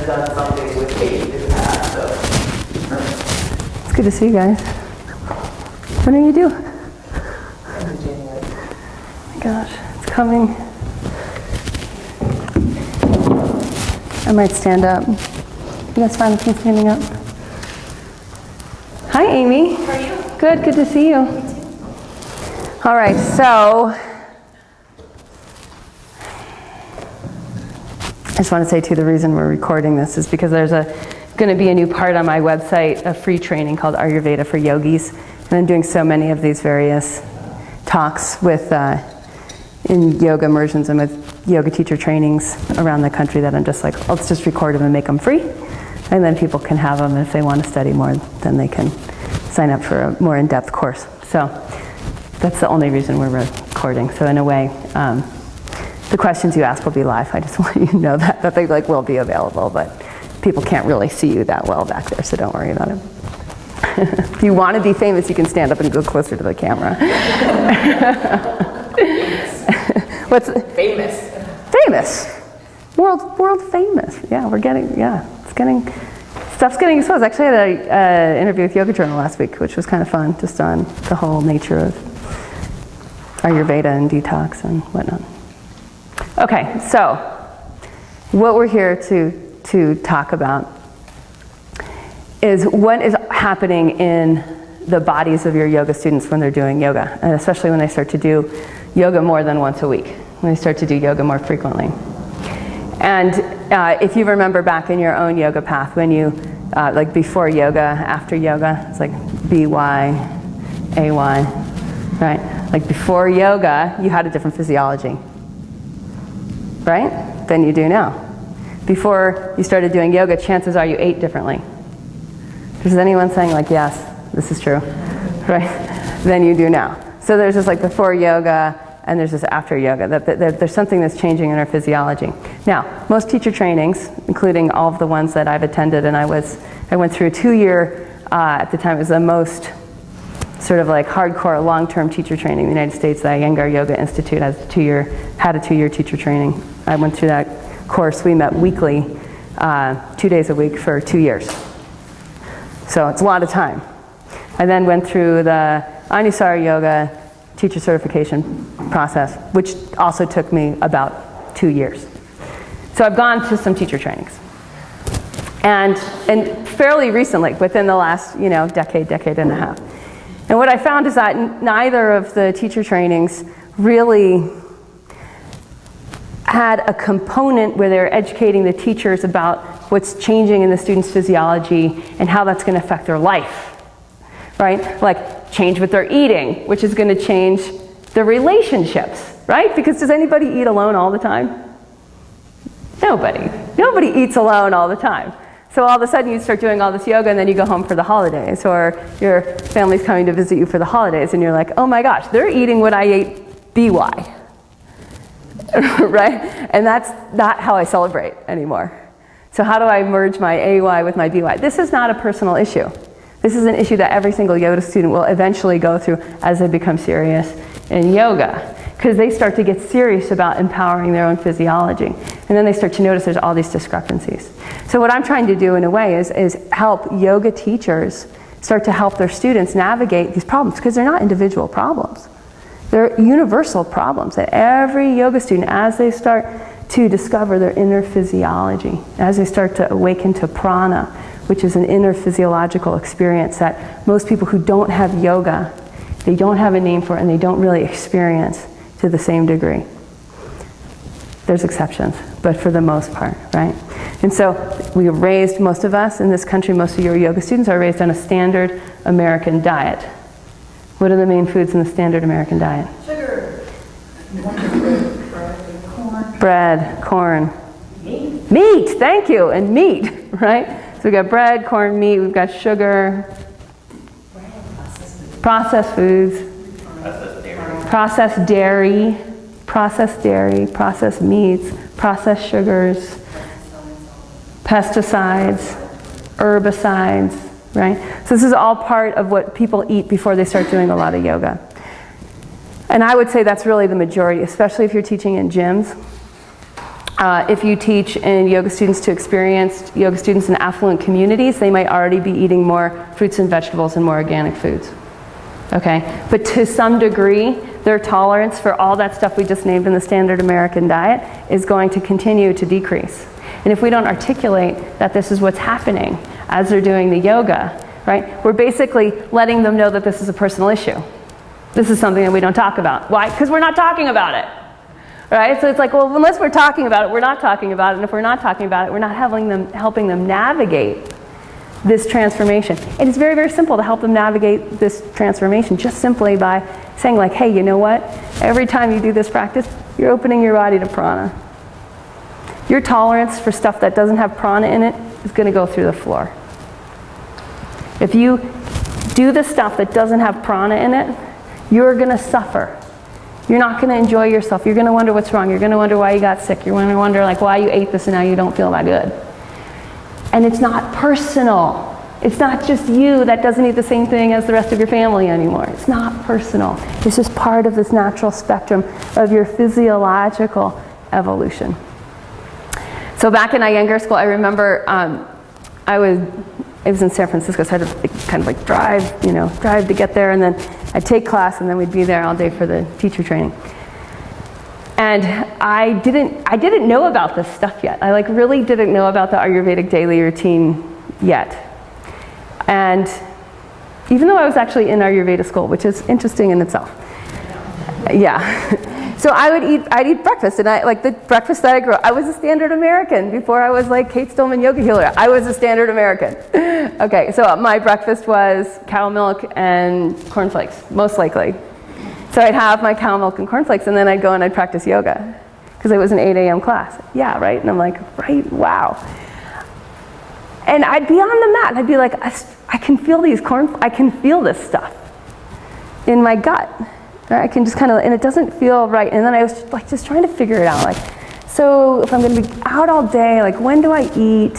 has done something with CATE in the past. So. It's good to see you guys. When are you due? In January. Oh my gosh, it's coming. I might stand up. You guys fine with me standing up? Hi, Amy. How are you? Good to see you. Me too. All right, so I just want to say too, the reason we're recording this is because there's going to be a new part on my website, a free training called Ayurveda for Yogis. And I'm doing so many of these various talks with in yoga immersions and with yoga teacher trainings around the country that I'm just like, let's just record them and make them free. And then people can have them. If they want to study more, then they can sign up for a more in-depth course. So that's the only reason we're recording. So in a way, the questions you ask will be live. I just want you to know that they will be available, but people can't really see you that well back there, so don't worry about it. If you want to be famous, you can stand up and go closer to the camera. What's Famous. Famous? World famous. Yeah, stuff's getting exposed. Actually, I had an interview with Yoga Journal last week, which was kind of fun, just on the whole nature of Ayurveda and detox and whatnot. Okay, so what we're here to talk about is what is happening in the bodies of your yoga students when they're doing yoga, and especially when they start to do yoga more than once a week, when they start to do yoga more frequently. And if you remember back in your own yoga path, when you, like before yoga, after yoga, it's like BY, AY, right? Like before yoga, you had a different physiology, right? Than you do now. Before you started doing yoga, chances are you ate differently. Is anyone saying like, yes, this is true, right? Than you do now. So there's just like before yoga, and there's this after yoga, that there's something that's changing in our physiology. Now, most teacher trainings, including all of the ones that I've attended, and I went through a 2-year, at the time it was the most sort of like hardcore long-term teacher training in the United States. The Iyengar Yoga Institute had a 2-year teacher training. I went through that course. We met weekly, 2 days a week for 2 years. So it's a lot of time. I then went through the Anusara Yoga teacher certification process, which also took me about 2 years. So I've gone to some teacher trainings. And fairly recently, within the last decade and a half. And what I found is that neither of the teacher trainings really had a component where they're educating the teachers about what's changing in the student's physiology and how that's going to affect their life. Right? Like change what they're eating, which is going to change the relationships, right? Because does anybody eat alone all the time? Nobody. Nobody eats alone all the time. So all of a sudden you start doing all this yoga and then you go home for the holidays, or your family's coming to visit you for the holidays and you're like, oh my gosh, they're eating what I ate BY. Right? And that's not how I celebrate anymore. So how do I merge my AY with my BY? This is not a personal issue. This is an issue that every single yoga student will eventually go through as they become serious in yoga, because they start to get serious about empowering their own physiology. And then they start to notice there's all these discrepancies. So what I'm trying to do in a way is help yoga teachers start to help their students navigate these problems, because they're not individual problems. They're universal problems that every yoga student, as they start to discover their inner physiology, as they start to awaken to prana, which is an inner physiological experience that most people who don't have yoga, they don't have a name for it and they don't really experience to the same degree. There's exceptions, but for the most part, right? And so we are raised, most of us in this country, most of your yoga students are raised on a standard American diet. What are the main foods in the standard American diet? Sugar. Bread, corn. Meat, thank you, and meat, right? So we've got bread, corn, meat, we've got sugar, processed foods, processed dairy, processed meats, processed sugars, pesticides, herbicides, right? So this is all part of what people eat before they start doing a lot of yoga. And I would say that's really the majority, especially if you're teaching in gyms. If you teach in yoga students to experienced yoga students in affluent communities, they might already be eating more fruits and vegetables and more organic foods. Okay, but to some degree, their tolerance for all that stuff we just named in the standard American diet is going to continue to decrease. And if we don't articulate that this is what's happening as they're doing the yoga, right, we're basically letting them know that this is a personal issue. This is something that we don't talk about. Why? Because we're not talking about it. Right? So it's like, well, unless we're talking about it, we're not talking about it. And if we're not talking about it, we're not helping them navigate this transformation. And it's very, very simple to help them navigate this transformation, just simply by saying like, hey, you know what? Every time you do this practice, you're opening your body to prana. Your tolerance for stuff that doesn't have prana in it is going to go through the floor. If you do the stuff that doesn't have prana in it, you're going to suffer. You're not going to enjoy yourself. You're going to wonder what's wrong. You're going to wonder why you got sick. You're going to wonder like why you ate this and now you don't feel that good. And it's not personal. It's not just you that doesn't eat the same thing as the rest of your family anymore. It's not personal. It's just part of this natural spectrum of your physiological evolution. So back in my younger school, I remember it was in San Francisco, so I had to kind of like drive to get there, and then I'd take class, and then we'd be there all day for the teacher training. And I didn't know about this stuff yet. I like really didn't know about the Ayurvedic daily routine yet. And even though I was actually in Ayurveda school, which is interesting in itself. Yeah. So I'd eat breakfast, and like the breakfast that I grew up, I was a standard American. Before I was like CATE STILLMAN Yogahealer, I was a standard American. Okay, so my breakfast was cow milk and cornflakes, most likely. So I'd have my cow milk and cornflakes, and then I'd go and I'd practice yoga, because it was an 8 a.m. class. Yeah, right? And I'm like, right, wow. And I'd be on the mat, and I'd be like, I can feel I can feel this stuff in my gut. I can just kind of, and it doesn't feel right. And then I was just trying to figure it out. Like, so if I'm going to be out all day, like when do I eat?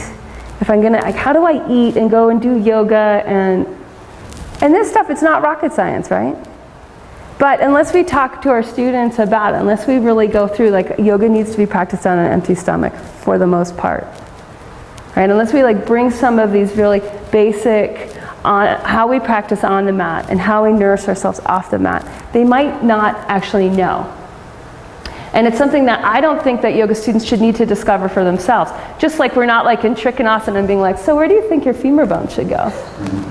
If I'm going to, like, how do I eat and go and do yoga? And this stuff, it's not rocket science, right? But unless we talk to our students about it, unless we really go through, like, yoga needs to be practiced on an empty stomach for the most part, right? Unless we like bring some of these really basic on how we practice on the mat and how we nourish ourselves off the mat, they might not actually know. And it's something that I don't think that yoga students should need to discover for themselves. Just like we're not like in Trikonasana and being like, so where do you think your femur bone should go?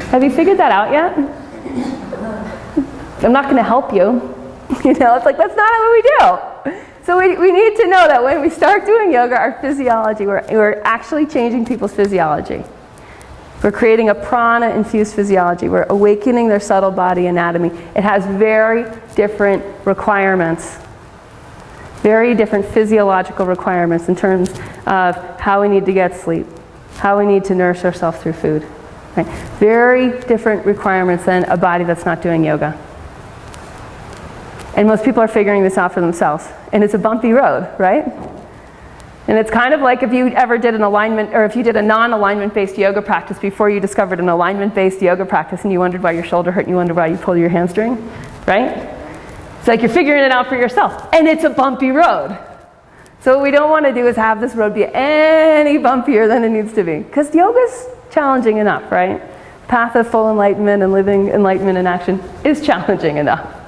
Have you figured that out yet? I'm not going to help you. You know, it's like, that's not what we do. So we need to know that when we start doing yoga, our physiology, we're actually changing people's physiology. We're creating a prana-infused physiology. We're awakening their subtle body anatomy. It has very different requirements, very different physiological requirements in terms of how we need to get sleep, how we need to nourish ourselves through food. Right? Very different requirements than a body that's not doing yoga. And most people are figuring this out for themselves. And it's a bumpy road, right? And it's kind of like if you ever did an alignment, or if you did a non-alignment based yoga practice before you discovered an alignment based yoga practice and you wondered why your shoulder hurt and you wondered why you pulled your hamstring, right? It's like you're figuring it out for yourself. And it's a bumpy road. So what we don't want to do is have this road be any bumpier than it needs to be. Because yoga's challenging enough, right? Path of full enlightenment and living enlightenment in action is challenging enough.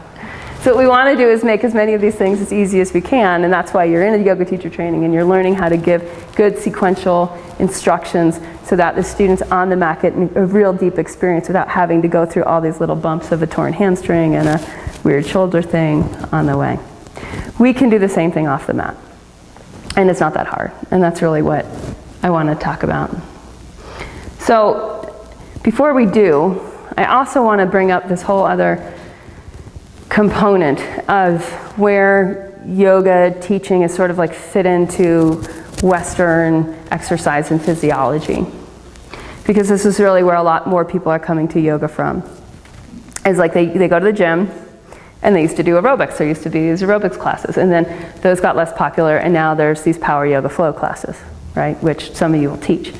So what we want to do is make as many of these things as easy as we can, and that's why you're in a yoga teacher training and you're learning how to give good sequential instructions so that the students on the mat get a real deep experience without having to go through all these little bumps of a torn hamstring and a weird shoulder thing on the way. We can do the same thing off the mat, and it's not that hard, and that's really what I want to talk about. So before we do, I also want to bring up this whole other component of where yoga teaching is sort of like fit into Western exercise and physiology. Because this is really where a lot more people are coming to yoga from. It's like they go to the gym and they used to do aerobics. There used to be these aerobics classes, and then those got less popular, and now there's these power yoga flow classes, right, which some of you will teach.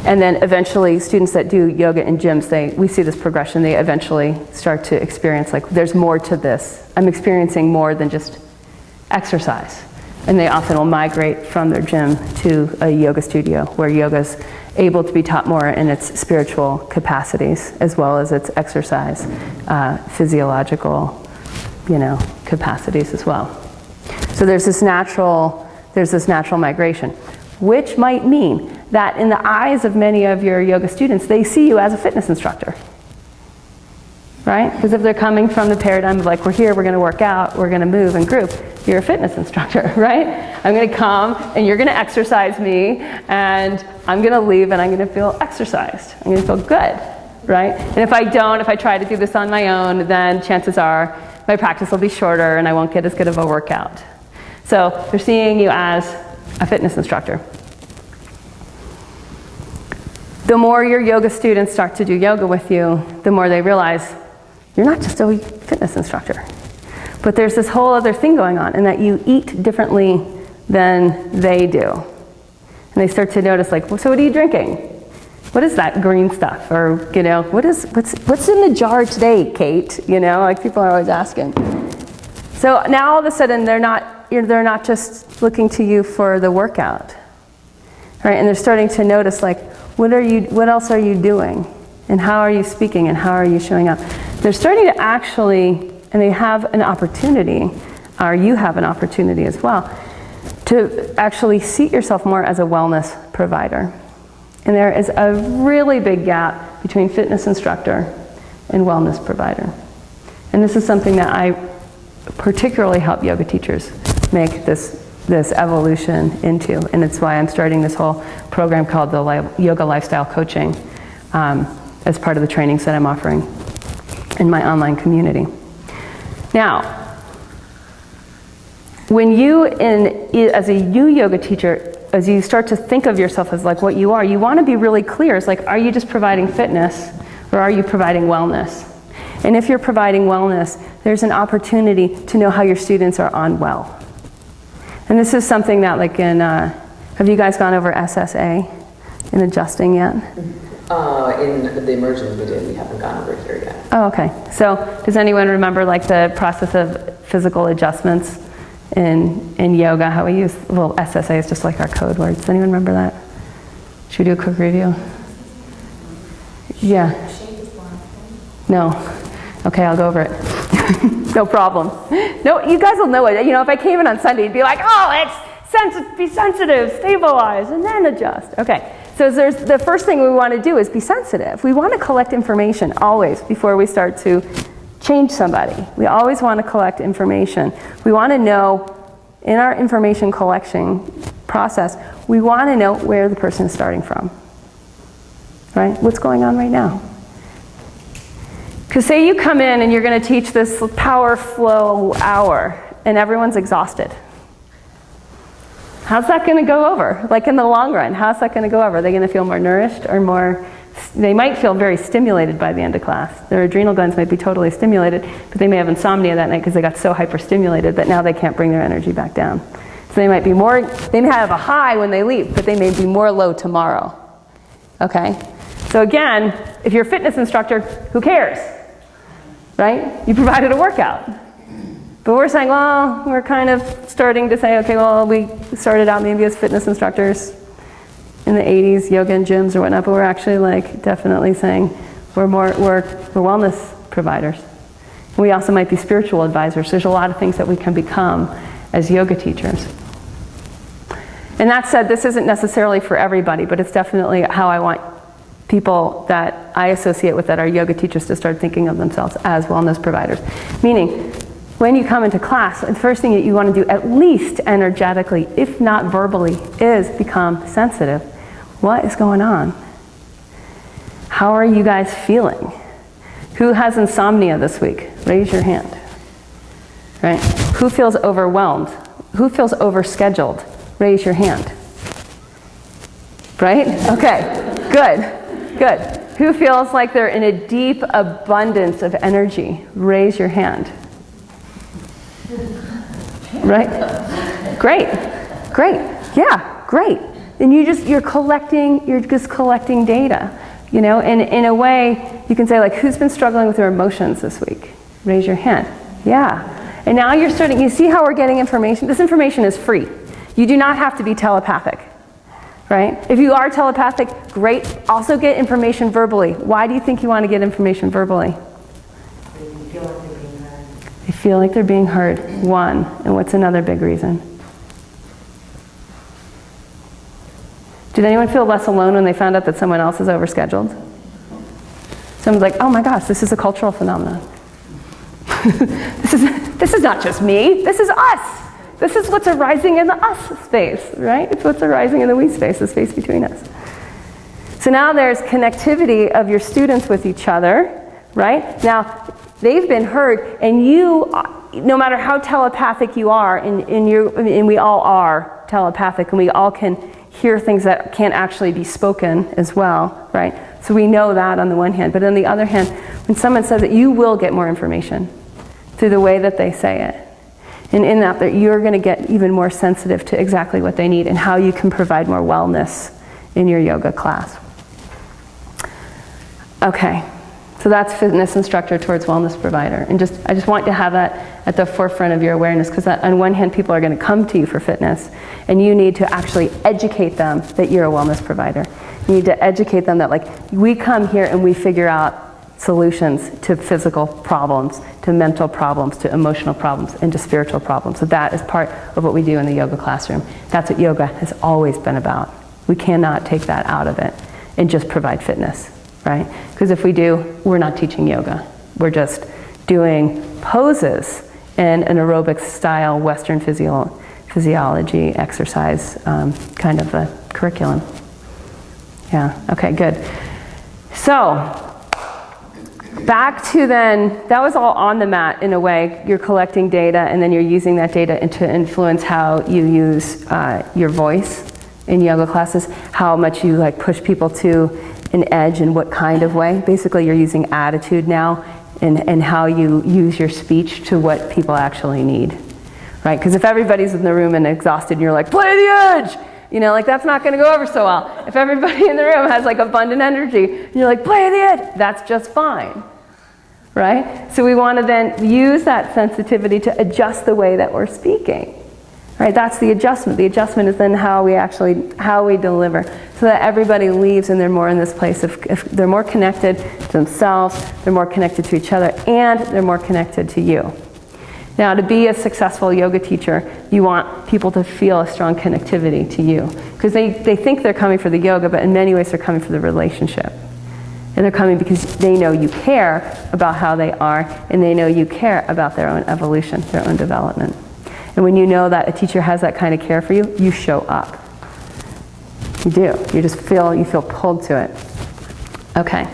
And then eventually students that do yoga in gyms, we see this progression. They eventually start to experience like there's more to this. I'm experiencing more than just exercise. And they often will migrate from their gym to a yoga studio where yoga's able to be taught more in its spiritual capacities as well as its exercise, physiological, capacities as well. So there's this natural migration, which might mean that in the eyes of many of your yoga students, they see you as a fitness instructor, right? Because if they're coming from the paradigm of like, we're here, we're going to work out, we're going to move and group, you're a fitness instructor, right? I'm going to come and you're going to exercise me and I'm going to leave and I'm going to feel exercised. I'm going to feel good, right? And if I try to do this on my own, then chances are my practice will be shorter and I won't get as good of a workout. So they're seeing you as a fitness instructor. The more your yoga students start to do yoga with you, the more they realize you're not just a fitness instructor. But there's this whole other thing going on in that you eat differently than they do. And they start to notice like, well, so what are you drinking? What is that green stuff? Or, what's in the jar today, Kate? Like people are always asking. So now all of a sudden they're not just looking to you for the workout, right? And they're starting to notice like, what else are you doing? And how are you speaking? And how are you showing up? They're starting to actually, and they have an opportunity, or you have an opportunity as well, to actually see yourself more as a wellness provider. And there is a really big gap between fitness instructor and wellness provider. And this is something that I particularly help yoga teachers make this evolution into. And it's why I'm starting this whole program called the Yoga Lifestyle Coaching as part of the trainings that I'm offering in my online community. Now, when as a new yoga teacher, as you start to think of yourself as like what you want to be really clear. It's like, are you just providing fitness or are you providing wellness? And if you're providing wellness, there's an opportunity to know how your students are on well. And this is something that like have you guys gone over SSA in adjusting yet? In the immersion we did, we haven't gone over here yet. Oh, okay. So does anyone remember like the process of physical adjustments in yoga, how we use, SSA is just like our code word. Does anyone remember that? Should we do a quick review? Yeah. No. Okay, I'll go over it. No problem. No, you guys will know it. If I came in on Sunday, you'd be like, be sensitive, stabilize, and then adjust. Okay. So the first thing we want to do is be sensitive. We want to collect information always before we start to change somebody. We always want to collect information. We want to know, in our information collection process, we want to know where the person is starting from. Right? What's going on right now? Because say you come in and you're going to teach this power flow hour and everyone's exhausted. How's that going to go over? Like in the long run, how's that going to go over? Are they going to feel more nourished or more, they might feel very stimulated by the end of class. Their adrenal glands might be totally stimulated, but they may have insomnia that night because they got so hyperstimulated that now they can't bring their energy back down. So they may have a high when they leave, but they may be more low tomorrow. Okay? So again, if you're a fitness instructor, who cares? Right? You provided a workout. But we're saying, we're kind of starting to say, okay, we started out maybe as fitness instructors in the 80s, yoga and gyms or whatnot, but we're actually like definitely saying we're wellness providers. We also might be spiritual advisors. There's a lot of things that we can become as yoga teachers. And that said, this isn't necessarily for everybody, but it's definitely how I want people that I associate with that are yoga teachers to start thinking of themselves as wellness providers. Meaning, when you come into class, the first thing that you want to do, at least energetically, if not verbally, is become sensitive. What is going on? How are you guys feeling? Who has insomnia this week? Raise your hand. Right? Who feels overwhelmed? Who feels overscheduled? Raise your hand. Right? Okay, good. Who feels like they're in a deep abundance of energy? Raise your hand. Right? Great. Yeah, great. And you're just collecting data. And in a way, you can say like, who's been struggling with their emotions this week? Raise your hand. Yeah. And now you're starting, you see how we're getting information? This information is free. You do not have to be telepathic, right? If you are telepathic, great. Also get information verbally. Why do you think you want to get information verbally? They feel like they're being heard. One. And what's another big reason? Did anyone feel less alone when they found out that someone else is overscheduled? Someone's like, oh my gosh, this is a cultural phenomenon. This is not just me, this is us. This is what's arising in the us space, right? It's what's arising in the we space, the space between us. So now there's connectivity of your students with each other, right? Now, they've been heard, and you, no matter how telepathic you are, and we all are telepathic, and we all can hear things that can't actually be spoken as well, right? So we know that on the one hand, but on the other hand, when someone says that, you will get more information through the way that they say it. And in that you're going to get even more sensitive to exactly what they need and how you can provide more wellness in your yoga class. Okay, so that's fitness instructor towards wellness provider. And I just want to have that at the forefront of your awareness, because on one hand, people are going to come to you for fitness, and you need to actually educate them that you're a wellness provider. You need to educate them that, like, we come here and we figure out solutions to physical problems, to mental problems, to emotional problems, and to spiritual problems. So that is part of what we do in the yoga classroom. That's what yoga has always been about. We cannot take that out of it and just provide fitness, right? Because if we do, we're not teaching yoga. We're just doing poses in an aerobic style Western physiology exercise kind of a curriculum. Yeah, okay, good. So, back to then, that was all on the mat in a way. You're collecting data, and then you're using that data to influence how you use your voice in yoga classes, how much you like push people to an edge and what kind of way. Basically, you're using attitude now and how you use your speech to what people actually need, right? Because if everybody's in the room and exhausted and you're like, play the edge, you know, like that's not going to go over so well. If everybody in the room has like abundant energy and you're like, play the edge, that's just fine, right? So we want to then use that sensitivity to adjust the way that we're speaking, right? That's the adjustment. The adjustment is then how we deliver, so that everybody leaves and they're more in this place of, if they're more connected to themselves, they're more connected to each other, and they're more connected to you. Now, to be a successful yoga teacher, you want people to feel a strong connectivity to you. Because they think they're coming for the yoga, but in many ways they're coming for the relationship. And they're coming because they know you care about how they are, and they know you care about their own evolution, their own development. And when you know that a teacher has that kind of care for you, you show up. You do. You feel pulled to it. Okay.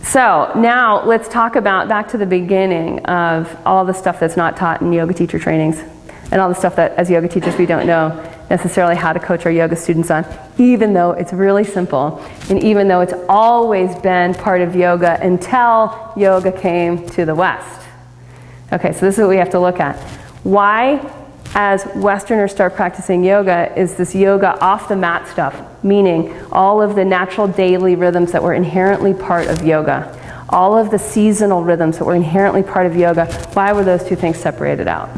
So now let's talk about back to the beginning of all the stuff that's not taught in yoga teacher trainings, and all the stuff that as yoga teachers we don't know necessarily how to coach our yoga students on, even though it's really simple, and even though it's always been part of yoga until yoga came to the West. Okay, so this is what we have to look at. Why, as Westerners start practicing yoga, is this yoga off the mat stuff, meaning all of the natural daily rhythms that were inherently part of yoga, all of the seasonal rhythms that were inherently part of yoga, why were those two things separated out?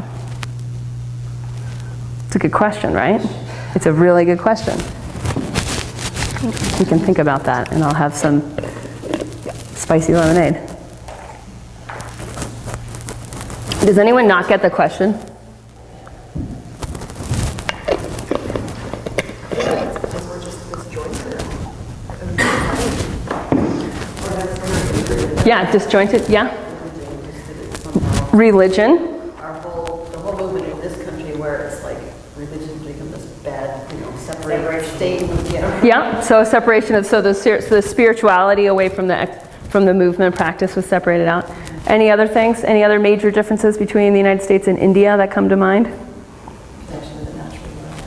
It's a good question, right? It's a really good question. We can think about that, and I'll have some spicy lemonade. Does anyone not get the question? Yeah, disjointed, yeah. Religion. The whole movement in this country where it's like religion's become this bad, separate state. Yeah, so a separation of, so the spirituality away from the movement practice was separated out. Any other things? Any other major differences between the United States and India that come to mind?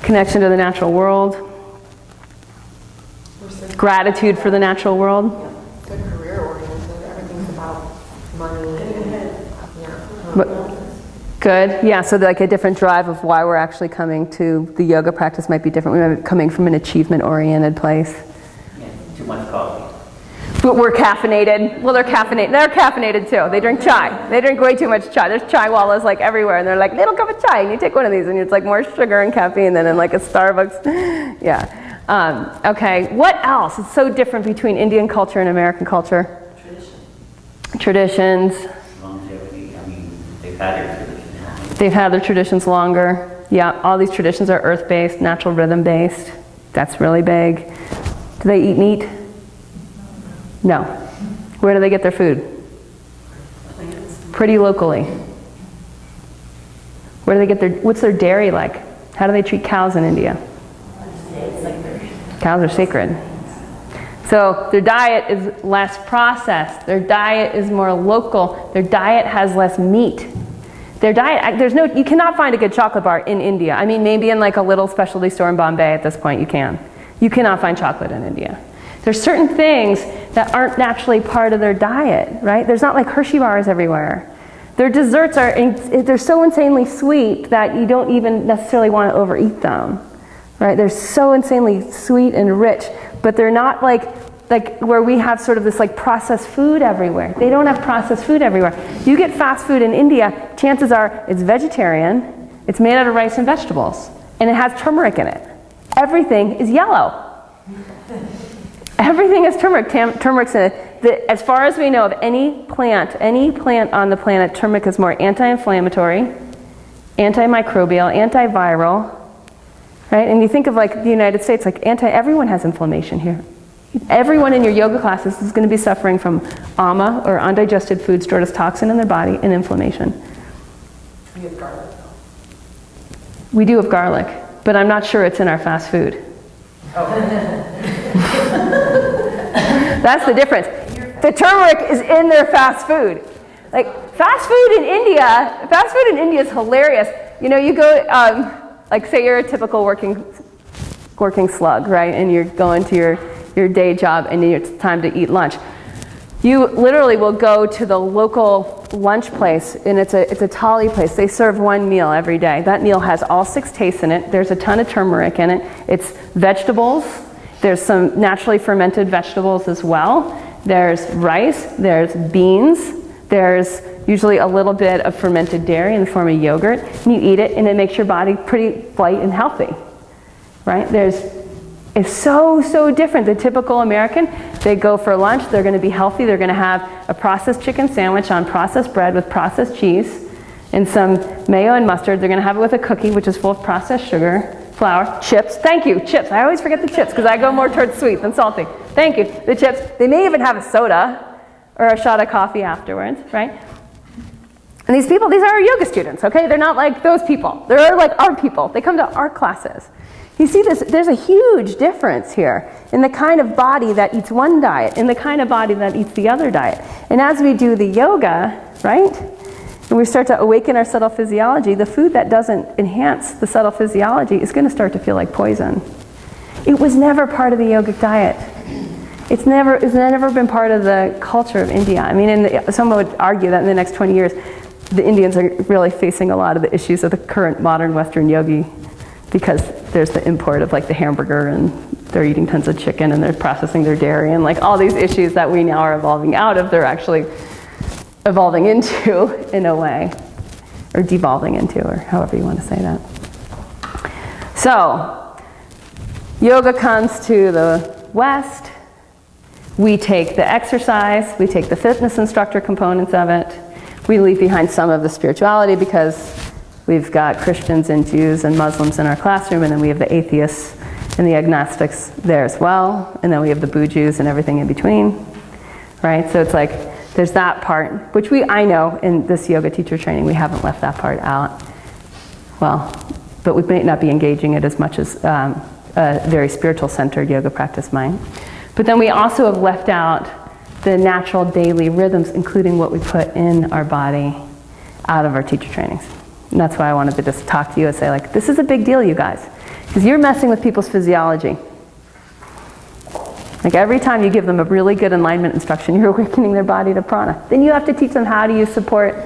Connection to the natural world. Gratitude for the natural world. Good career oriented. Everything's about money. Good. Yeah, so like a different drive of why we're actually coming to the yoga practice might be different. We might be coming from an achievement-oriented place. Yeah, too much coffee. But we're caffeinated. Well, they're caffeinated. They're caffeinated too. They drink chai. They drink way too much chai. There's chai wallas like everywhere, and they're like, little cup of chai, and you take one of these, and it's like more sugar and caffeine than in like a Starbucks. Yeah. Okay. What else is so different between Indian culture and American culture? Traditions. Longevity. I mean, they've had their traditions. They've had their traditions longer. Yeah. All these traditions are earth-based, natural rhythm-based. That's really big. Do they eat meat? No. Where do they get their food? Pretty locally. Where do they get what's their dairy like? How do they treat cows in India? Cows are sacred. So their diet is less processed. Their diet is more local. Their diet has less meat. Their diet, you cannot find a good chocolate bar in India. I mean, maybe in like a little specialty store in Bombay at this point you can. You cannot find chocolate in India. There's certain things that aren't naturally part of their diet, right? There's not like Hershey bars everywhere. Their desserts they're so insanely sweet that you don't even necessarily want to overeat them, right? They're so insanely sweet and rich, but they're not like where we have sort of this like processed food everywhere. They don't have processed food everywhere. You get fast food in India, chances are it's vegetarian, it's made out of rice and vegetables, and it has turmeric in it. Everything is yellow. Everything is turmeric. Turmeric's in it. As far as we know of any plant on the planet, turmeric is more anti-inflammatory, antimicrobial, antiviral, right? And you think of like the United States, like everyone has inflammation here. Everyone in your yoga classes is going to be suffering from ama, or undigested food stored as toxin in their body, and inflammation. We have garlic. We do have garlic, but I'm not sure it's in our fast food. That's the difference. The turmeric is in their fast food. Like fast food in India is hilarious. You know, you go, like say you're a typical working slug, right? And you're going to your day job and it's time to eat lunch. You literally will go to the local lunch place, and it's a thali place. They serve one meal every day. That meal has all 6 tastes in it. There's a ton of turmeric in it. It's vegetables. There's some naturally fermented vegetables as well. There's rice. There's beans. There's usually a little bit of fermented dairy in the form of yogurt. And you eat it, and it makes your body pretty light and healthy, right? It's so different. The typical American, they go for lunch, they're going to be healthy, they're going to have a processed chicken sandwich on processed bread with processed cheese and some mayo and mustard. They're going to have it with a cookie, which is full of processed sugar, flour, chips. Thank you, chips. I always forget the chips because I go more towards sweet than salty. Thank you, the chips. They may even have a soda or a shot of coffee afterwards, right? And these people, these are our yoga students, okay? They're not like those people. They're like our people. They come to our classes. You see this, there's a huge difference here in the kind of body that eats one diet and the kind of body that eats the other diet. And as we do the yoga, right, and we start to awaken our subtle physiology, the food that doesn't enhance the subtle physiology is going to start to feel like poison. It was never part of the yogic diet. It's never been part of the culture of India. I mean, someone would argue that in the next 20 years, the Indians are really facing a lot of the issues of the current modern Western yogi, because there's the import of like the hamburger, and they're eating tons of chicken, and they're processing their dairy, and like all these issues that we now are evolving out of, they're actually evolving into in a way, or devolving into, or however you want to say that. So, yoga comes to the West. We take the exercise, we take the fitness instructor components of it. We leave behind some of the spirituality because we've got Christians and Jews and Muslims in our classroom, and then we have the atheists and the agnostics there as well, and then we have the Boo-Jews and everything in between, right? So it's like there's that part, which I know in this yoga teacher training we haven't left that part out. Well, but we may not be engaging it as much as a very spiritual centered yoga practice might. But then we also have left out the natural daily rhythms, including what we put in our body, out of our teacher trainings. And that's why I wanted to just talk to you and say, like, this is a big deal, you guys, because you're messing with people's physiology. Like every time you give them a really good alignment instruction, you're awakening their body to prana. Then you have to teach them how do you support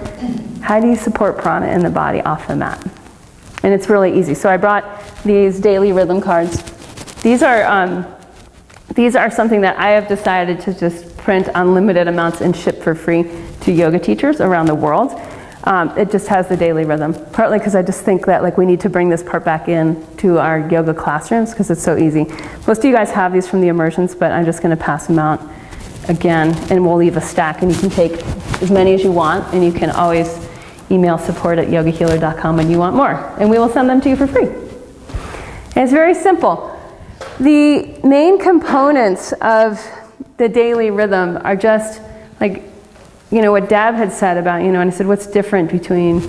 prana in the body off the mat. And it's really easy. So I brought these daily rhythm cards. These are something that I have decided to just print unlimited amounts and ship for free to yoga teachers around the world. It just has the daily rhythm, partly because I just think that like we need to bring this part back in to our yoga classrooms because it's so easy. Most of you guys have these from the immersions, but I'm just going to pass them out again, and we'll leave a stack, and you can take as many as you want, and you can always email support@yogahealer.com when you want more, and we will send them to you for free. And it's very simple. The main components of the daily rhythm are just like, you know, what Deb had said about, you know, and I said, what's different between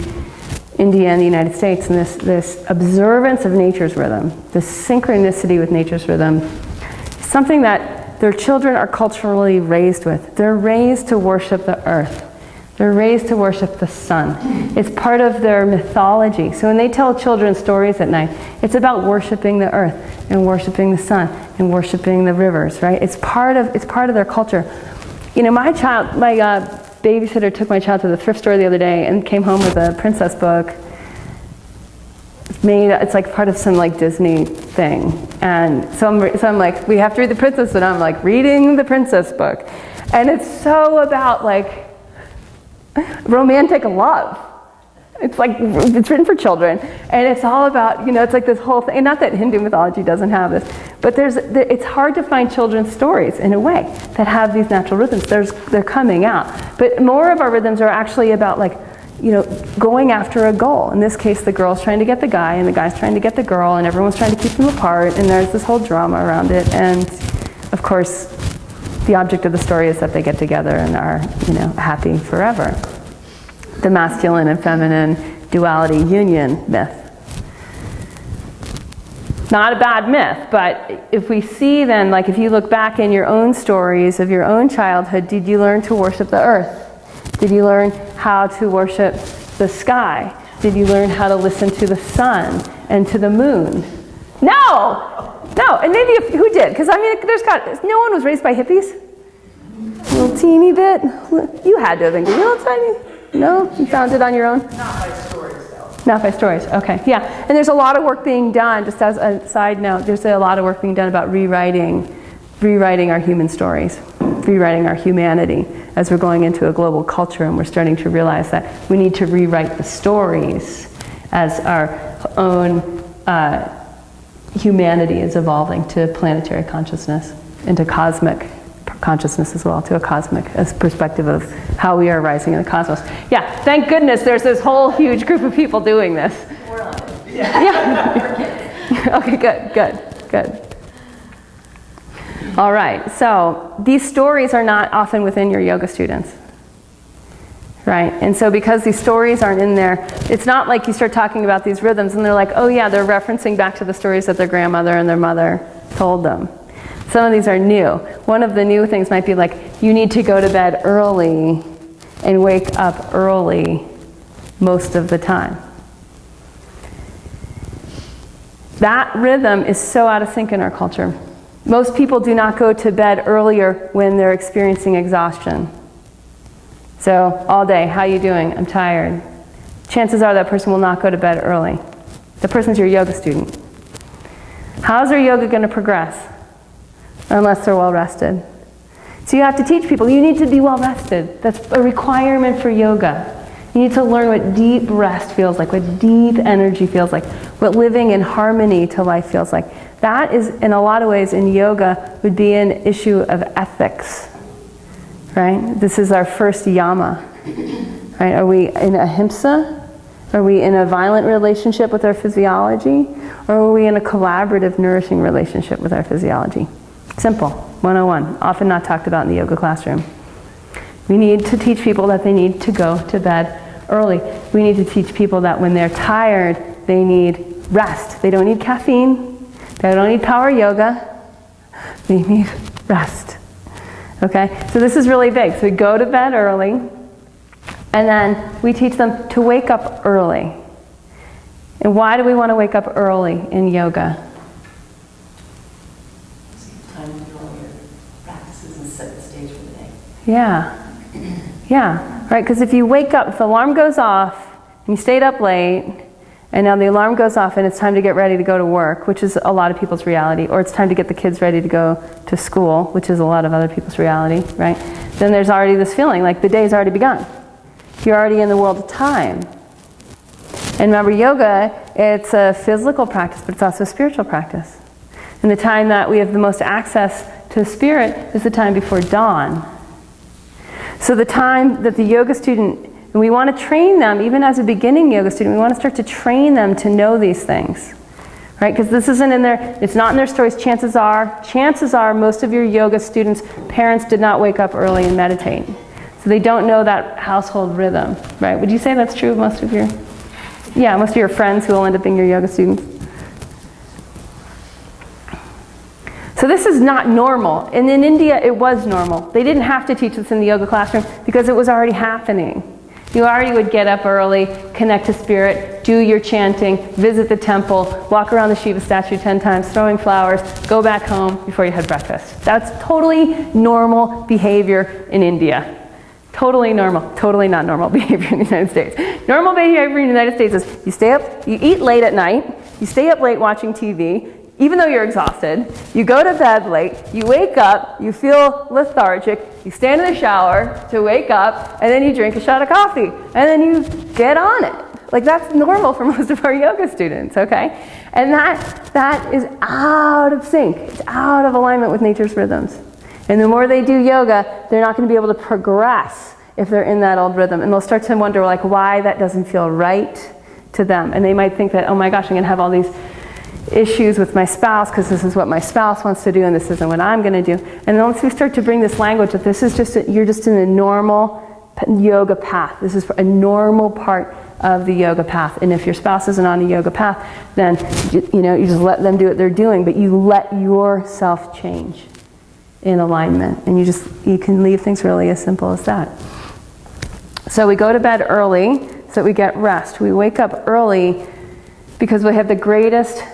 India and the United States? And this observance of nature's rhythm, this synchronicity with nature's rhythm, is something that their children are culturally raised with. They're raised to worship the earth. They're raised to worship the sun. It's part of their mythology. So when they tell children stories at night, it's about worshiping the earth and worshiping the sun and worshiping the rivers, right? It's part of their culture. You know, my babysitter took my child to the thrift store the other day and came home with a princess book. It's like part of some like Disney thing. And so I'm like, we have to read the princess, and I'm like reading the princess book. And it's so about like romantic love. It's like, it's written for children, and it's all about, you know, it's like this whole thing, and not that Hindu mythology doesn't have this, but it's hard to find children's stories in a way that have these natural rhythms. They're coming out. But more of our rhythms are actually about like, you know, going after a goal. In this case, the girl's trying to get the guy, and the guy's trying to get the girl, and everyone's trying to keep them apart, and there's this whole drama around it. And of course, the object of the story is that they get together and are, you know, happy forever. The masculine and feminine duality union myth. Not a bad myth, but if we see then, like if you look back in your own stories of your own childhood, did you learn to worship the earth? Did you learn how to worship the sky? Did you learn how to listen to the sun and to the moon? No! No, and maybe who did? Because I mean, no one was raised by hippies. A little teeny bit. You had to have been, a little tiny. No? You found it on your own? Not by stories, though. Not by stories, okay. Yeah, and there's a lot of work being done, just as a side note, there's a lot of work being done about rewriting our human stories, rewriting our humanity as we're going into a global culture, and we're starting to realize that we need to rewrite the stories as our own humanity is evolving to planetary consciousness, into cosmic consciousness as well, to a cosmic perspective of how we are rising in the cosmos. Yeah, thank goodness there's this whole huge group of people doing this. We're on it. Yeah. Okay, good. All right, so these stories are not often within your yoga students, right? And so because these stories aren't in there, it's not like you start talking about these rhythms and they're like, oh yeah, they're referencing back to the stories that their grandmother and their mother told them. Some of these are new. One of the new things might be like, you need to go to bed early and wake up early most of the time. That rhythm is so out of sync in our culture. Most people do not go to bed earlier when they're experiencing exhaustion. So, all day, how you doing? I'm tired. Chances are that person will not go to bed early. The person's your yoga student. How's their yoga going to progress? Unless they're well rested. So you have to teach people, you need to be well rested. That's a requirement for yoga. You need to learn what deep rest feels like, what deep energy feels like, what living in harmony to life feels like. That is, in a lot of ways, in yoga, would be an issue of ethics, right? This is our first yama, right? Are we in ahimsa? Are we in a violent relationship with our physiology? Or are we in a collaborative, nourishing relationship with our physiology? Simple, 101, often not talked about in the yoga classroom. We need to teach people that they need to go to bed early. We need to teach people that when they're tired, they need rest. They don't need caffeine. They don't need power yoga. They need rest. Okay, so this is really big. So we go to bed early, and then we teach them to wake up early. And why do we want to wake up early in yoga? Yeah, right, because if you wake up, if the alarm goes off, and you stayed up late, And now the alarm goes off and it's time to get ready to go to work, which is a lot of people's reality, or it's time to get the kids ready to go to school, which is a lot of other people's reality, right? Then there's already this feeling like the day's already begun. You're already in the world of time. And remember, yoga, it's a physical practice, but it's also a spiritual practice. And the time that we have the most access to the spirit is the time before dawn. So the time that the yoga student, and we want to train them, even as a beginning yoga student, we want to start to train them to know these things. Right? Because this isn't in their, it's not in their stories. Chances are most of your yoga students' parents did not wake up early and meditate. So they don't know that household rhythm, right? Would you say that's true of most of your, most of your friends who will end up being your yoga students? So this is not normal. And in India, it was normal. They didn't have to teach this in the yoga classroom because it was already happening. You already would get up early, connect to spirit, do your chanting, visit the temple, walk around the Shiva statue 10 times, throwing flowers, go back home before you had breakfast. That's totally normal behavior in India. Totally normal, totally not normal behavior in the United States. Normal behavior in the United States is you stay up, you eat late at night, you stay up late watching TV, even though you're exhausted, you go to bed late, you wake up, you feel lethargic, you stand in the shower to wake up, and then you drink a shot of coffee, and then you get on it. Like that's normal for most of our yoga students, okay? And that is out of sync. It's out of alignment with nature's rhythms. And the more they do yoga, they're not going to be able to progress if they're in that old rhythm. And they'll start to wonder like why that doesn't feel right to them. And they might think that, oh my gosh, I'm going to have all these issues with my spouse because this is what my spouse wants to do and this isn't what I'm going to do. And then once we start to bring this language that this is just, you're just in a normal yoga path. This is a normal part of the yoga path. And if your spouse isn't on a yoga path, then you just let them do what they're doing, but you let yourself change in alignment. And you can leave things really as simple as that. So we go to bed early so that we get rest. We wake up early because we have the greatest,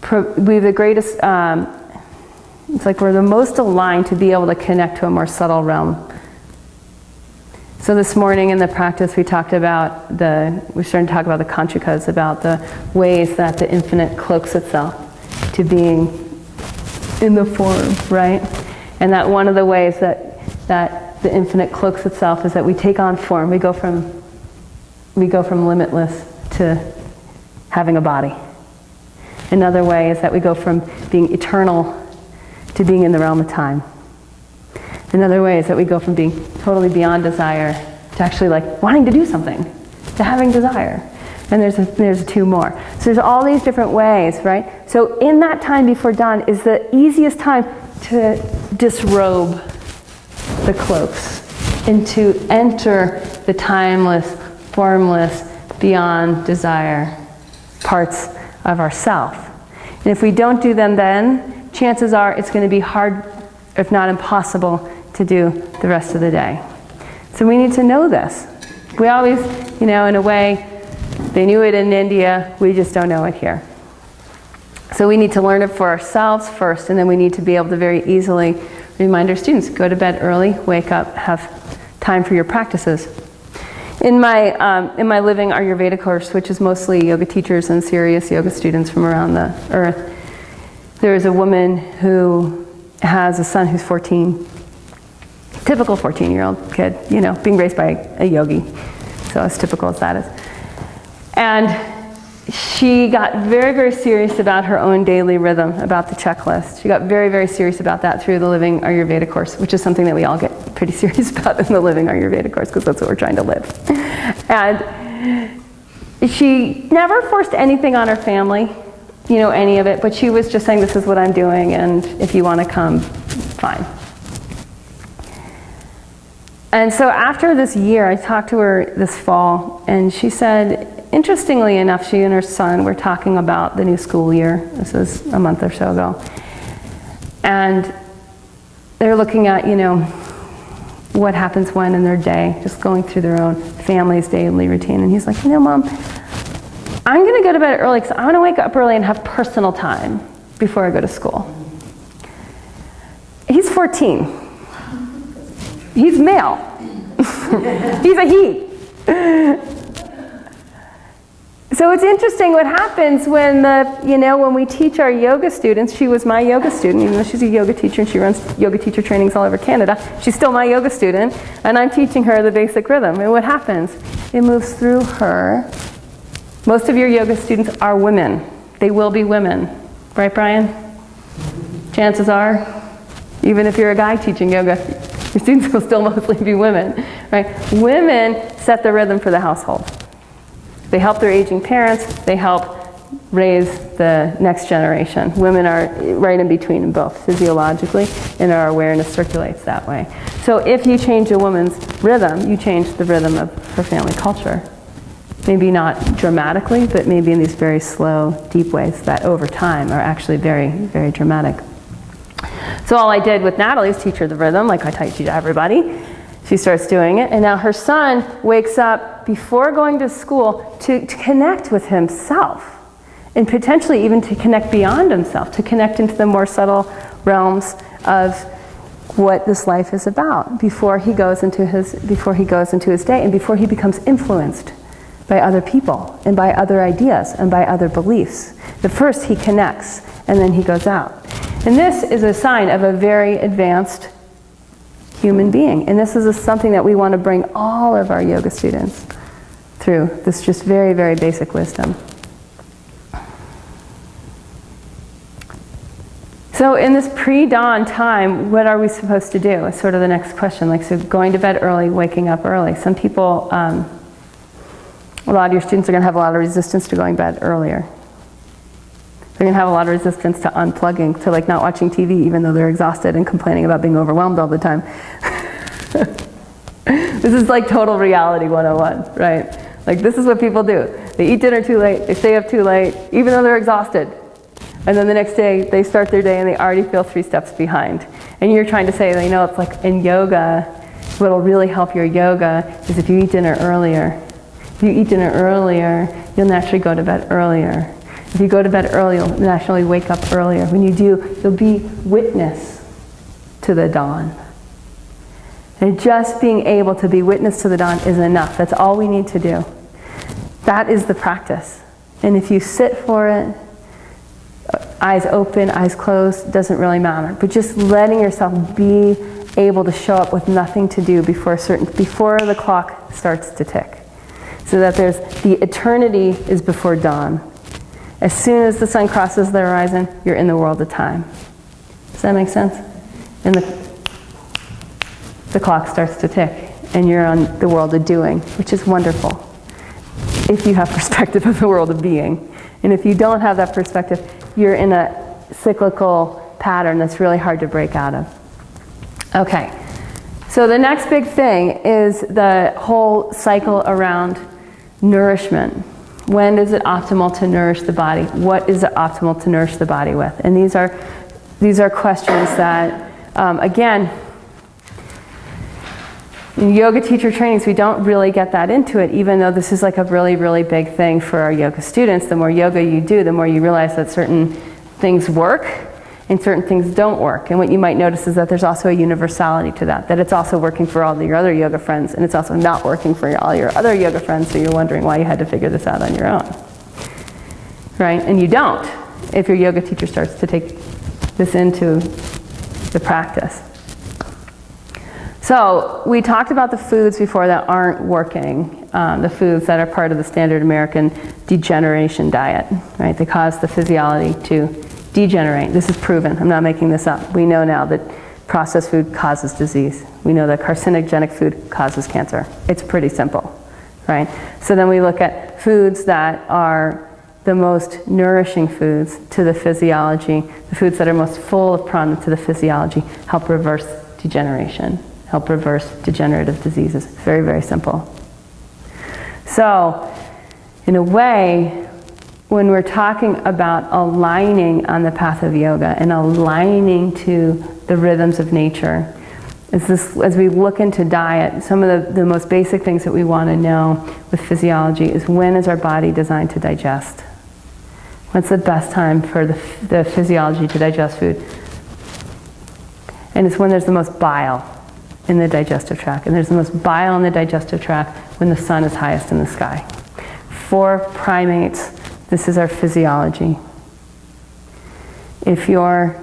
it's like we're the most aligned to be able to connect to a more subtle realm. So this morning in the practice we talked about we're starting to talk about the Kanchikas, about the ways that the infinite cloaks itself to being in the form, right? And that one of the ways that the infinite cloaks itself is that we take on form. We go from limitless to having a body. Another way is that we go from being eternal to being in the realm of time. Another way is that we go from being totally beyond desire to actually like wanting to do something, to having desire. And there's two more. So there's all these different ways, right? So in that time before dawn is the easiest time to disrobe the cloaks and to enter the timeless, formless, beyond desire parts of ourself. And if we don't do them then, chances are it's going to be hard, if not impossible, to do the rest of the day. So we need to know this. We always, in a way, they knew it in India, we just don't know it here. So we need to learn it for ourselves first, and then we need to be able to very easily remind our students, go to bed early, wake up, have time for your practices. In my Living Ayurveda course, which is mostly yoga teachers and serious yoga students from around the earth, there is a woman who has a son who's 14. Typical 14-year-old kid, being raised by a yogi. So as typical as that is. And she got very, very serious about her own daily rhythm, about the checklist. She got very, very serious about that through the Living Ayurveda course, which is something that we all get pretty serious about in the Living Ayurveda course, because that's what we're trying to live. And she never forced anything on her family, any of it, but she was just saying, this is what I'm doing, and if you want to come, fine. And so after this year, I talked to her this fall, and she said, interestingly enough, she and her son were talking about the new school year. This was a month or so ago. And they're looking at, what happens when in their day, just going through their own family's daily routine. And he's like, Mom, I'm going to go to bed early because I want to wake up early and have personal time before I go to school. He's 14. He's male. He's a he. So it's interesting what happens when when we teach our yoga students. She was my yoga student, even though she's a yoga teacher and she runs yoga teacher trainings all over Canada. She's still my yoga student, and I'm teaching her the basic rhythm. And what happens? It moves through her. Most of your yoga students are women. They will be women. Right, Brian? Chances are, even if you're a guy teaching yoga, your students will still mostly be women, right? Women set the rhythm for the household. They help their aging parents. They help raise the next generation. Women are right in between in both, physiologically, and our awareness circulates that way. So if you change a woman's rhythm, you change the rhythm of her family culture. Maybe not dramatically, but maybe in these very slow, deep ways that over time are actually very, very dramatic. So all I did with Natalie is teach her the rhythm, like I teach everybody. She starts doing it, and now her son wakes up before going to school to connect with himself, and potentially even to connect beyond himself, to connect into the more subtle realms of what this life is about before he goes into his day, and before he becomes influenced by other people and by other ideas and by other beliefs. But first he connects, and then he goes out. And this is a sign of a very advanced human being. And this is something that we want to bring all of our yoga students through, this just very, very basic wisdom. So in this pre-dawn time, what are we supposed to do? Is sort of the next question. Like, so going to bed early, waking up early. Some people, a lot of your students are going to have a lot of resistance to going to bed earlier. They're going to have a lot of resistance to unplugging, to like not watching TV even though they're exhausted and complaining about being overwhelmed all the time. This is like total reality 101, right? Like this is what people do. They eat dinner too late, they stay up too late, even though they're exhausted. And then the next day they start their day and they already feel 3 steps behind. And you're trying to say, it's like in yoga, what'll really help your yoga is if you eat dinner earlier. If you eat dinner earlier, you'll naturally go to bed earlier. If you go to bed early, you'll naturally wake up earlier. When you do, you'll be witness to the dawn. And just being able to be witness to the dawn is enough. That's all we need to do. That is the practice. And if you sit for it, eyes open, eyes closed, doesn't really matter. But just letting yourself be able to show up with nothing to do before the clock starts to tick. So that the eternity is before dawn. As soon as the sun crosses the horizon, you're in the world of time. Does that make sense? And the clock starts to tick, and you're on the world of doing, which is wonderful, if you have perspective of the world of being. And if you don't have that perspective, you're in a cyclical pattern that's really hard to break out of. Okay, so the next big thing is the whole cycle around nourishment. When is it optimal to nourish the body? What is it optimal to nourish the body with? And these are questions that, again, in yoga teacher trainings, we don't really get that into it, even though this is like a really, really big thing for our yoga students. The more yoga you do, the more you realize that certain things work and certain things don't work. And what you might notice is that there's also a universality to that it's also working for all your other yoga friends, and it's also not working for all your other yoga friends, so you're wondering why you had to figure this out on your own. Right? And you don't, if your yoga teacher starts to take this into the practice. So we talked about the foods before that aren't working, the foods that are part of the standard American degeneration diet, right? They cause the physiology to degenerate. This is proven. I'm not making this up. We know now that processed food causes disease. We know that carcinogenic food causes cancer. It's pretty simple, right? So then we look at foods that are the most nourishing foods to the physiology, the foods that are most full of prana to the physiology, help reverse degeneration, help reverse degenerative diseases. Very, very simple. So, in a way, when we're talking about aligning on the path of yoga and aligning to the rhythms of nature, as we look into diet, some of the most basic things that we want to know with physiology is when is our body designed to digest? What's the best time for the physiology to digest food? And it's when there's the most bile in the digestive tract. And there's the most bile in the digestive tract when the sun is highest in the sky. for primates, this is our physiology. If you're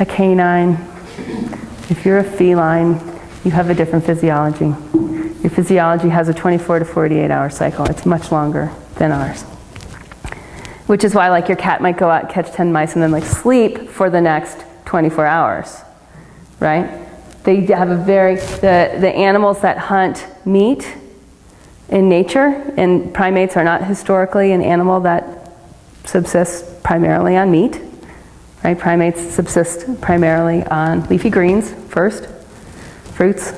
a canine, if you're a feline, you have a different physiology. Your physiology has a 24 to 48 hour cycle. It's much longer than ours. Which is why like your cat might go out and catch 10 mice and then like sleep for the next 24 hours, right? They have the animals that hunt meat in nature, and primates are not historically an animal that subsists primarily on meat, right? Primates subsist primarily on leafy greens first, fruits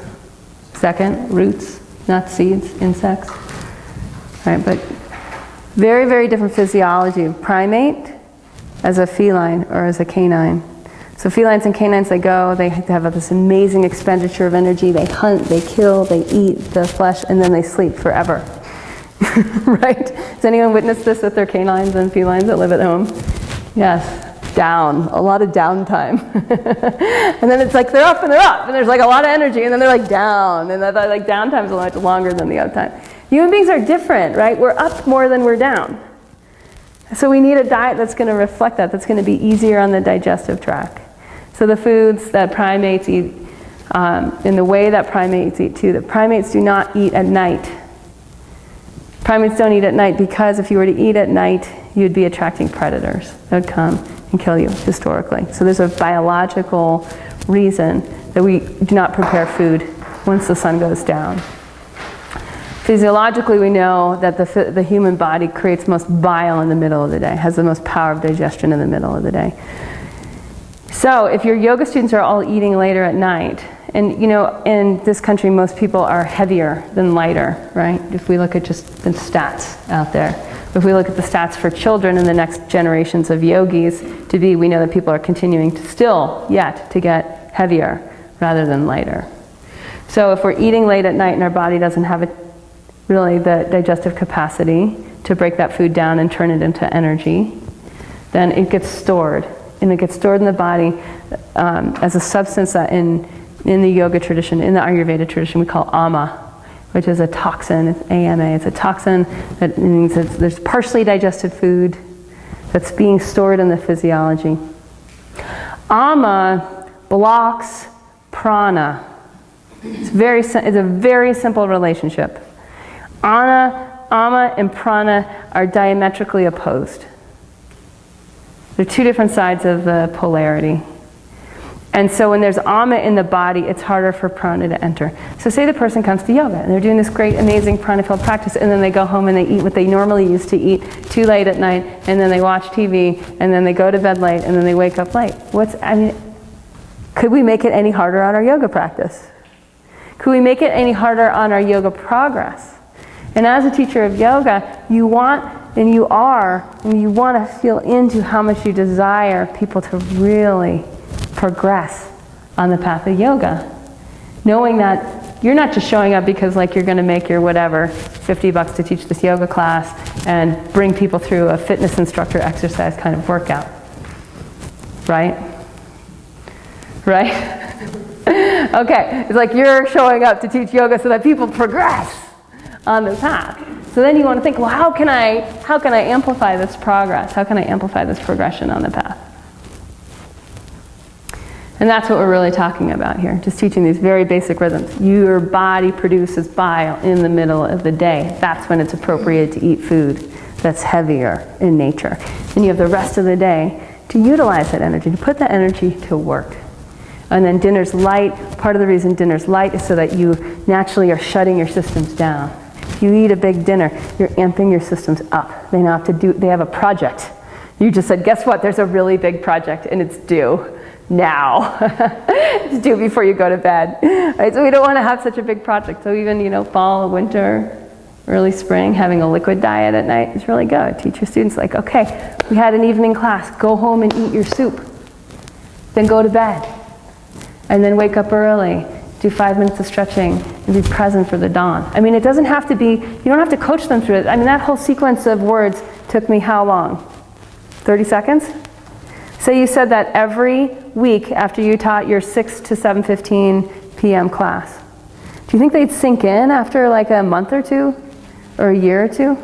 second, roots, nuts, seeds, insects, right? But very, very different physiology of primate as a feline or as a canine. So felines and canines, they have this amazing expenditure of energy. They hunt, they kill, they eat the flesh, and then they sleep forever. Right? Has anyone witnessed this with their canines and felines that live at home? Yes. A lot of downtime. And then it's like they're up, and there's like a lot of energy, and then they're like down, and that like downtime is a lot longer than the uptime. Human beings are different, right? We're up more than we're down. So we need a diet that's going to reflect that, that's going to be easier on the digestive tract. So the foods that primates eat, in the way that primates eat too, the primates do not eat at night. Primates don't eat at night because if you were to eat at night, you'd be attracting predators that would come and kill you historically. So there's a biological reason that we do not prepare food once the sun goes down. Physiologically, we know that the human body creates most bile in the middle of the day, has the most power of digestion in the middle of the day. So if your yoga students are all eating later at night, and you know, in this country, most people are heavier than lighter, right? If we look at just the stats out there. If we look at the stats for children in the next generations of yogis to be, we know that people are continuing to still yet to get heavier rather than lighter. So if we're eating late at night and our body doesn't have really the digestive capacity to break that food down and turn it into energy, then it gets stored. And it gets stored in the body as a substance that in the yoga tradition, in the Ayurveda tradition, we call ama, which is a toxin. It's AMA. It's a toxin that means there's partially digested food that's being stored in the physiology. Ama blocks prana. It's a very simple relationship. Ama and prana are diametrically opposed. They're two different sides of the polarity. And so when there's ama in the body, it's harder for prana to enter. So say the person comes to yoga, and they're doing this great, amazing prana-filled practice, and then they go home and they eat what they normally used to eat too late at night, and then they watch TV, and then they go to bed late, and then they wake up late. Could we make it any harder on our yoga practice? Could we make it any harder on our yoga progress? And as a teacher of yoga, you want to feel into how much you desire people to really progress on the path of yoga. Knowing that you're not just showing up because like you're going to make your whatever, $50 to teach this yoga class and bring people through a fitness instructor exercise kind of workout. Right? Right? Okay, it's like you're showing up to teach yoga so that people progress on the path. So then you want to think, well, how can I amplify this progress? How can I amplify this progression on the path? And that's what we're really talking about here, just teaching these very basic rhythms. Your body produces bile in the middle of the day. That's when it's appropriate to eat food that's heavier in nature. And you have the rest of the day to utilize that energy, to put that energy to work. And then dinner's light. Part of the reason dinner's light is so that you naturally are shutting your systems down. If you eat a big dinner, you're amping your systems up. They have a project. You just said, guess what? There's a really big project and it's due now. It's due before you go to bed. Right? So we don't want to have such a big project. So even, fall, winter, early spring, having a liquid diet at night is really good. Teach your students like, okay, we had an evening class. Go home and eat your soup. Then go to bed. And then wake up early. Do 5 minutes of stretching and be present for the dawn. It doesn't have to be, you don't have to coach them through it. That whole sequence of words took me how long? 30 seconds? So you said that every week after you taught your 6 to 7:15 p.m. class. Do you think they'd sink in after like a month or two? or a year or two,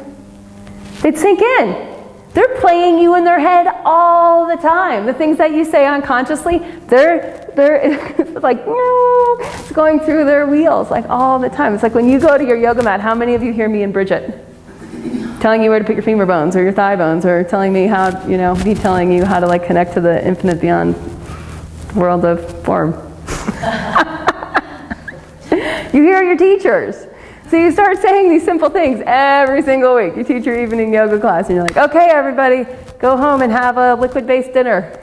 they'd sink in. They're playing you in their head all the time. The things that you say unconsciously, they're like, it's going through their wheels like all the time. It's like when you go to your yoga mat, how many of you hear me and Bridget telling you where to put your femur bones or your thigh bones, or telling me how, me telling you how to like connect to the infinite beyond world of form. You hear your teachers. So you start saying these simple things every single week. You teach your evening yoga class and you're like, okay, everybody, go home and have a liquid-based dinner,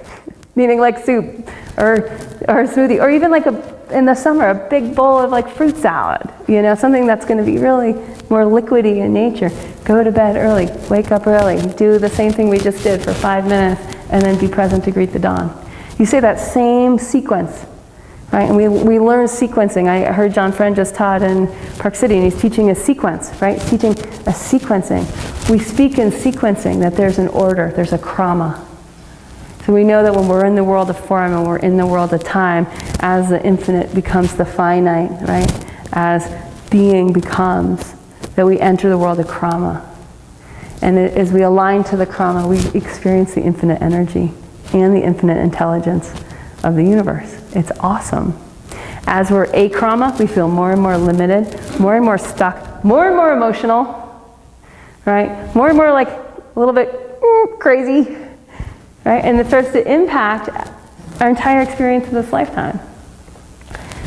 meaning like soup or a smoothie, or even like in the summer, a big bowl of like fruit salad, something that's going to be really more liquidy in nature. Go to bed early, wake up early, do the same thing we just did for 5 minutes, and then be present to greet the dawn. You say that same sequence. Right? And we learn sequencing. I heard John Friend just taught in Park City, and he's teaching a sequence, right? He's teaching a sequencing. We speak in sequencing that there's an order, there's a krama. So we know that when we're in the world of form and we're in the world of time, as the infinite becomes the finite, right? As being becomes, that we enter the world of krama. And as we align to the krama, we experience the infinite energy and the infinite intelligence of the universe. It's awesome. As we're akrama, we feel more and more limited, more and more stuck, more and more emotional, right? More and more like a little bit crazy, right? And it starts to impact our entire experience of this lifetime.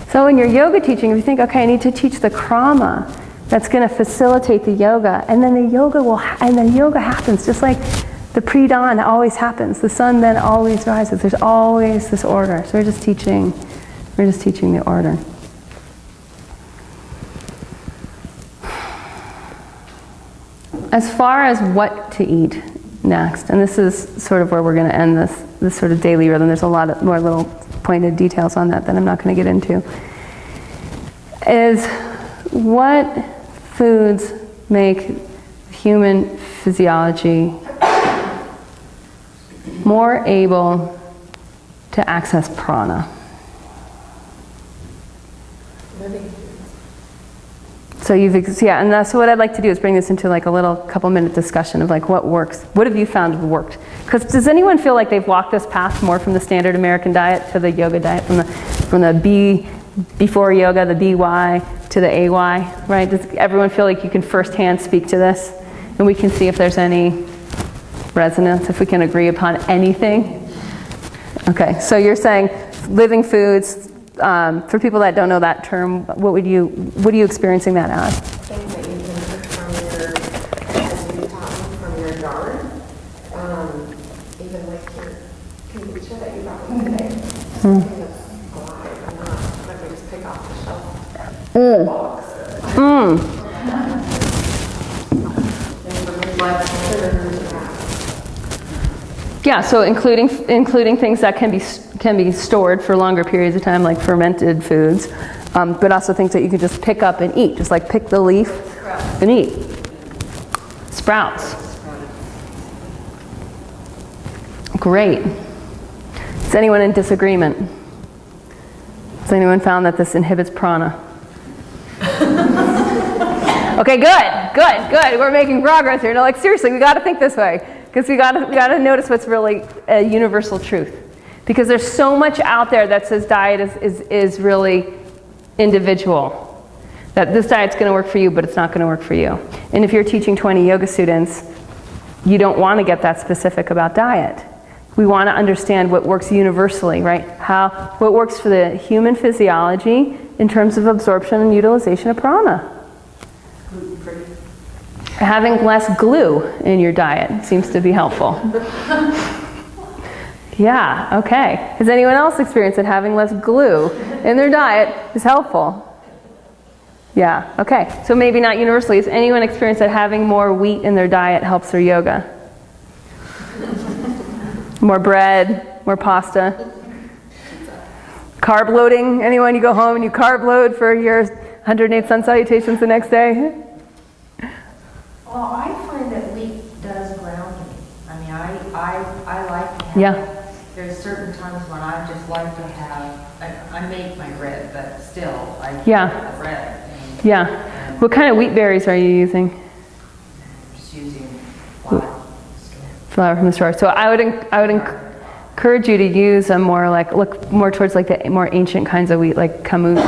So in your yoga teaching, if you think, okay, I need to teach the krama that's going to facilitate the yoga, and then the yoga happens just like the pre-dawn always happens. The sun then always rises. There's always this order. So we're just teaching the order. As far as what to eat next, and this is sort of where we're going to end this sort of daily rhythm. There's a lot of more little pointed details on that I'm not going to get into. Is what foods make human physiology more able to access prana. So and that's what I'd like to do is bring this into like a little couple minute discussion of like what works. What have you found worked? Because does anyone feel like they've walked this path more from the standard American diet to the yoga diet, from the B before yoga, the BY to the AY, right? Does everyone feel like you can firsthand speak to this? And we can see if there's any resonance, if we can agree upon anything. Okay, so you're saying living foods, for people that don't know that term, what are you experiencing that as? Things that you can cook from as you taught me, from your garden. Even like your kombucha that you brought me today. Something that's alive and not like we just pick off the shelf. Box. Yeah, so including things that can be stored for longer periods of time, like fermented foods, but also things that you can just pick up and eat, just like pick the leaf and eat. Sprouts. Great. Is anyone in disagreement? Has anyone found that this inhibits prana? Okay, good. We're making progress here. No, like seriously, we got to think this way. Because we got to notice what's really a universal truth. Because there's so much out there that says diet is really individual. That this diet's going to work for you, but it's not going to work for you. And if you're teaching 20 yoga students, you don't want to get that specific about diet. We want to understand what works universally, right? What works for the human physiology in terms of absorption and utilization of prana. Having less glue in your diet seems to be helpful. Yeah, okay. Has anyone else experienced that having less glue in their diet is helpful? Yeah, okay. So maybe not universally. Has anyone experienced that having more wheat in their diet helps their yoga? More bread, more pasta? Carb loading? Anyone, you go home and you carb load for your 108 sun salutations the next day? Well, I find that wheat does ground me. I mean, I like to have, there's certain times when I just like to have, I make my bread, but still, I have bread. What kind of wheat berries are you using? using flour. Flour from the store. So I would encourage you to use a more look more towards like the more ancient kinds of wheat, like kamut,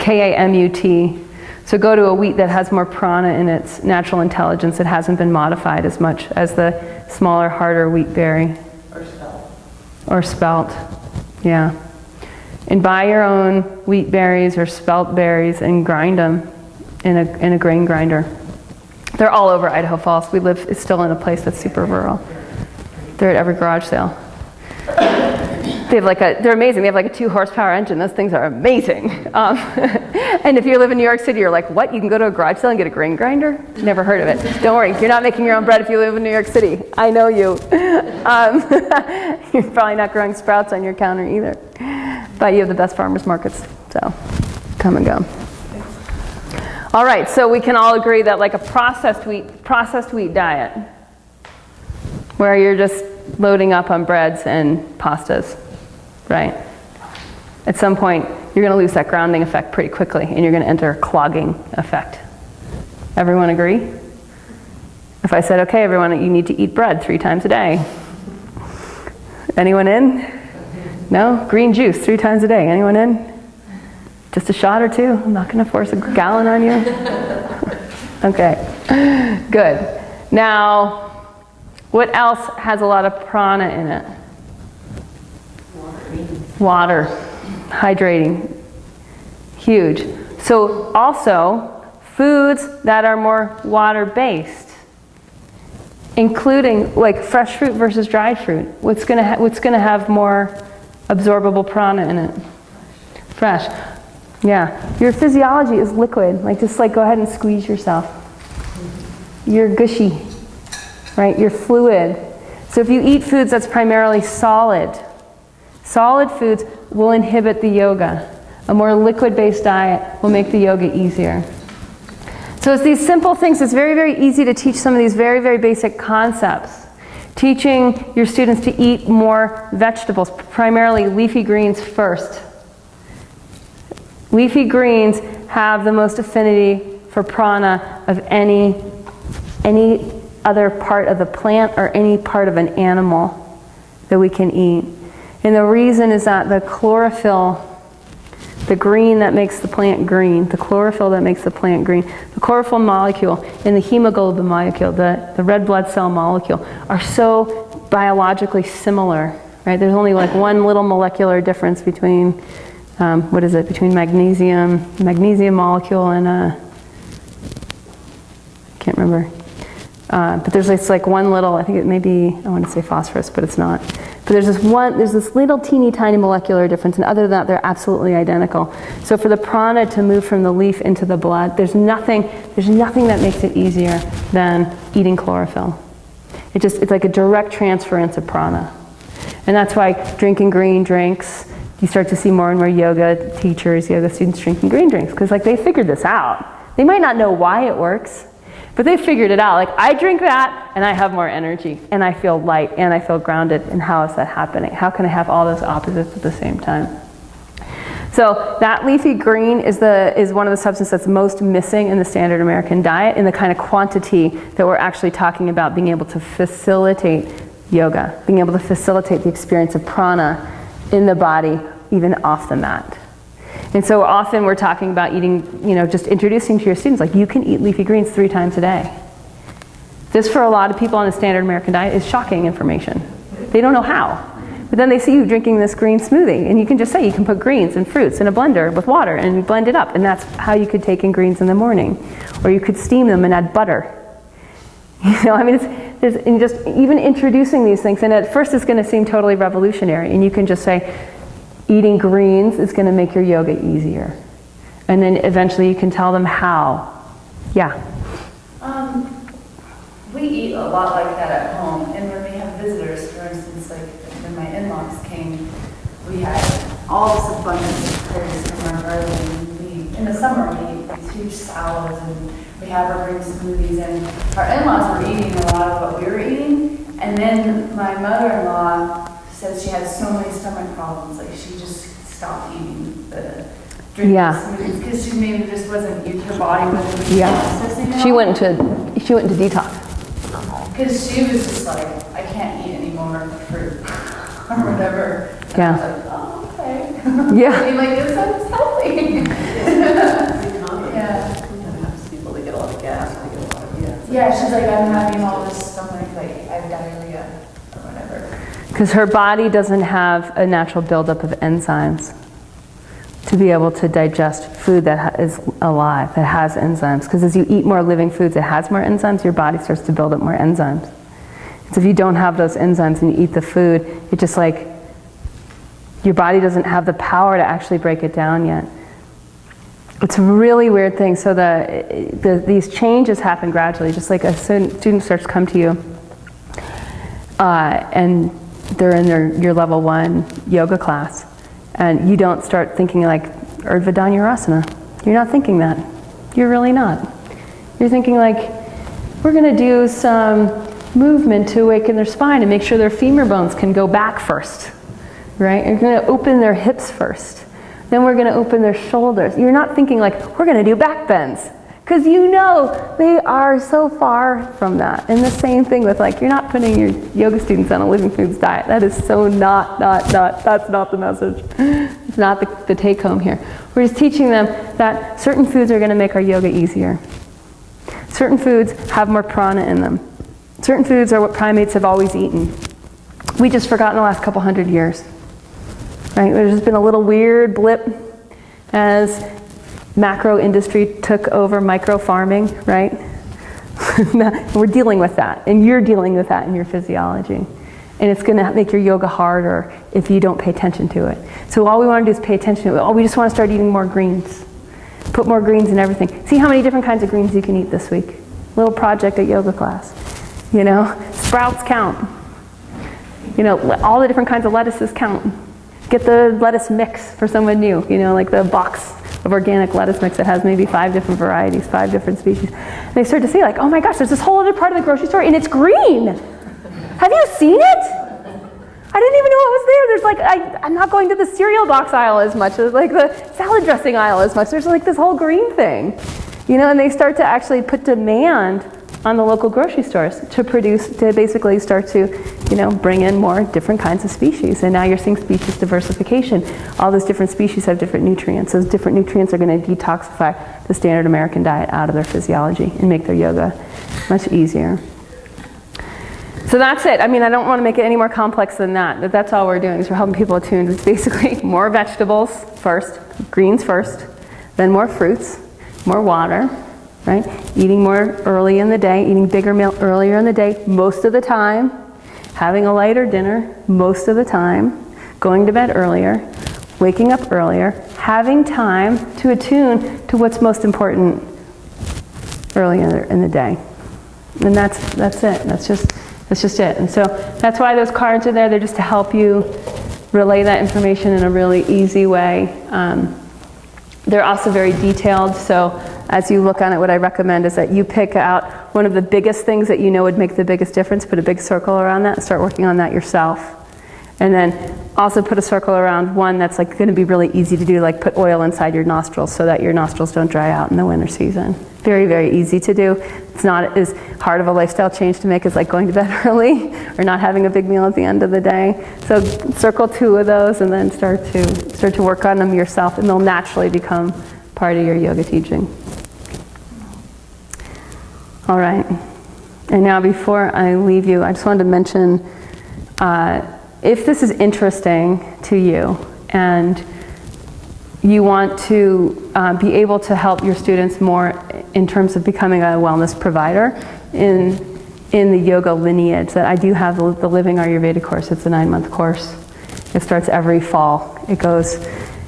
K-A-M-U-T. So go to a wheat that has more prana in its natural intelligence. It hasn't been modified as much as the smaller, harder wheat berry. Or spelt. Yeah. And buy your own wheat berries or spelt berries and grind them in a grain grinder. They're all over Idaho Falls. We live still in a place that's super rural. They're at every garage sale. They're amazing. They have like a 2-horsepower engine. Those things are amazing. And if you live in New York City, you're like, what? You can go to a garage sale and get a grain grinder? Never heard of it. Don't worry. You're not making your own bread if you live in New York City. I know you. You're probably not growing sprouts on your counter either. But you have the best farmers markets. So come and go. All right. So we can all agree that like a processed wheat diet, where you're just loading up on breads and pastas, right? At some point, you're going to lose that grounding effect pretty quickly, and you're going to enter a clogging effect. Everyone agree? If I said, okay, everyone, you need to eat bread 3 times a day. Anyone in? No? Green juice 3 times a day. Anyone in? Just a shot or 2? I'm not going to force a gallon on you. Okay, good. Now, what else has a lot of prana in it? Water. Hydrating. Huge. So also, foods that are more water-based, including like fresh fruit versus dried fruit. What's going to have more absorbable prana in it? Fresh. Yeah. Your physiology is liquid. Just go ahead and squeeze yourself. You're gushy. Right? You're fluid. So if you eat foods that's primarily solid foods will inhibit the yoga. A more liquid-based diet will make the yoga easier. So it's these simple things. It's very, very easy to teach some of these very, very basic concepts. Teaching your students to eat more vegetables, primarily leafy greens first. Leafy greens have the most affinity for prana of any other part of the plant or any part of an animal that we can eat. And the reason is that the chlorophyll, the green that makes the plant green, the chlorophyll that makes the plant green, the chlorophyll molecule and the hemoglobin molecule, the red blood cell molecule, are so biologically similar, right? There's only like one little molecular difference between, between magnesium molecule and I can't remember. But there's like one little, I think it may be, I want to say phosphorus, but it's not. But there's this little teeny tiny molecular difference, and other than that, they're absolutely identical. So for the prana to move from the leaf into the blood, there's nothing that makes it easier than eating chlorophyll. It's like a direct transference of prana. And that's why drinking green drinks, you start to see more and more yoga teachers, yoga students drinking green drinks, because they figured this out. They might not know why it works, but they figured it out. I drink that and I have more energy and I feel light and I feel grounded. And how is that happening? How can I have all those opposites at the same time? So that leafy green is one of the substances that's most missing in the standard American diet in the kind of quantity that we're actually talking about being able to facilitate yoga, being able to facilitate the experience of prana in the body, even off the mat. And so often we're talking about eating, just introducing to your students, you can eat leafy greens 3 times a day. This, for a lot of people on a standard American diet, is shocking information. They don't know how. But then they see you drinking this green smoothie, and you can just say you can put greens and fruits in a blender with water and blend it up, and that's how you could take in greens in the morning. Or you could steam them and add butter. Just even introducing these things, and at first it's going to seem totally revolutionary, and you can just say, eating greens is going to make your yoga easier. And then eventually you can tell them how. Yeah? We eat a lot like that at home, and when we have visitors, for instance, when my in-laws came, we had all this abundance of produce from our garden. In the summer, we eat these huge salads, and we have our green smoothies, and our in-laws were eating a lot of what we were eating, and then my mother-in-law said she had so many stomach problems, she just stopped eating the drink Yeah. smoothies because she maybe just wasn't, her body wasn't Yeah. processing it She all. went into detox. Because she was just like, I can't eat any more fruit or whatever. And Yeah. I was like, oh, okay. Yeah. I mean, like, this sounds healthy. Yeah. People, they get a lot of gas, they get a lot of, Yeah, she's like, I'm having all this stomach, like, I have diarrhea or whatever. Because her body doesn't have a natural buildup of enzymes to be able to digest food that is alive, that has enzymes. Because as you eat more living foods that has more enzymes, your body starts to build up more enzymes. So if you don't have those enzymes and you eat the food, it's just like your body doesn't have the power to actually break it down yet. It's a really weird thing. So these changes happen gradually, just like a student starts to come to you and they're in your level 1 yoga class, and you don't start thinking like Urdhva Dhanurasana. You're not thinking that. You're really not. You're thinking like, we're going to do some movement to awaken their spine and make sure their femur bones can go back first, right? You're going to open their hips first. Then we're going to open their shoulders. You're not thinking like, we're going to do back bends. Because you know they are so far from that. And the same thing with like, you're not putting your yoga students on a living foods diet. That is so not, that's not the message. It's not the take home here. We're just teaching them that certain foods are going to make our yoga easier. Certain foods have more prana in them. Certain foods are what primates have always eaten. We just forgot in the last couple hundred years. Right? There's just been a little weird blip as macro industry took over micro farming, right? We're dealing with that, and you're dealing with that in your physiology. And it's going to make your yoga harder if you don't pay attention to it. So all we want to do is pay attention to it. We just want to start eating more greens. Put more greens in everything. See how many different kinds of greens you can eat this week. Little project at yoga class. You know, sprouts count. You know, all the different kinds of lettuces count. Get the lettuce mix for someone new, you know, like the box of organic lettuce mix that has maybe 5 different varieties, 5 different species. And they start to see like, oh my gosh, there's this whole other part of the grocery store and it's green. Have you seen it? I didn't even know it was there. There's like, I'm not going to the cereal box aisle as much as like the salad dressing aisle as much. There's like this whole green thing, you know, and they start to actually put demand on the local grocery stores to basically start to, you know, bring in more different kinds of species. And now you're seeing species diversification. All those different species have different nutrients. Those different nutrients are going to detoxify the standard American diet out of their physiology and make their yoga much easier. So that's it. I mean, I don't want to make it any more complex than that, but that's all we're doing is we're helping people attune. It's basically more vegetables first, greens first, then more fruits, more water, right? Eating more early in the day, eating bigger meal earlier in the day, most of the time, having a lighter dinner most of the time, going to bed earlier, waking up earlier, having time to attune to what's most important early in the day. And that's it. That's just it. And so that's why those cards are there. They're just to help you relay that information in a really easy way. They're also very detailed, so as you look on it, what I recommend is that you pick out one of the biggest things that you know would make the biggest difference, put a big circle around that, and start working on that yourself. And then also put a circle around one that's like going to be really easy to do, like put oil inside your nostrils so that your nostrils don't dry out in the winter season. Very, very easy to do. It's not as hard of a lifestyle change to make as like going to bed early or not having a big meal at the end of the day. So circle 2 of those and then start to work on them yourself, and they'll naturally become part of your yoga teaching. All right. And now before I leave you, I just wanted to mention, if this is interesting to you and you want to be able to help your students more in terms of becoming a wellness provider in the yoga lineage, that I do have the Living Ayurveda course. It's a 9-month course. It starts every fall. It goes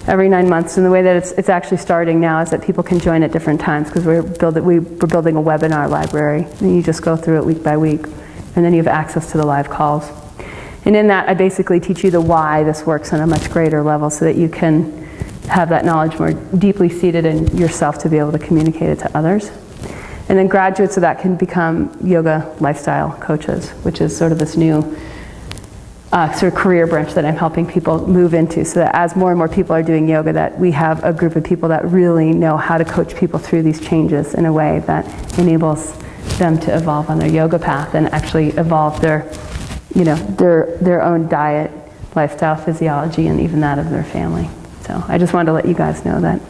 every 9 months. And the way that it's actually starting now is that people can join at different times, because we're building a webinar library. And you just go through it week by week. And then you have access to the live calls. And in that, I basically teach you the why this works on a much greater level so that you can have that knowledge more deeply seated in yourself to be able to communicate it to others. And then graduates of that can become yoga lifestyle coaches, which is sort of this new sort of career branch that I'm helping people move into, so that as more and more people are doing yoga, that we have a group of people that really know how to coach people through these changes in a way that enables them to evolve on their yoga path and actually evolve their, you know, their own diet, lifestyle, physiology, and even that of their family. So I just wanted to let you guys know that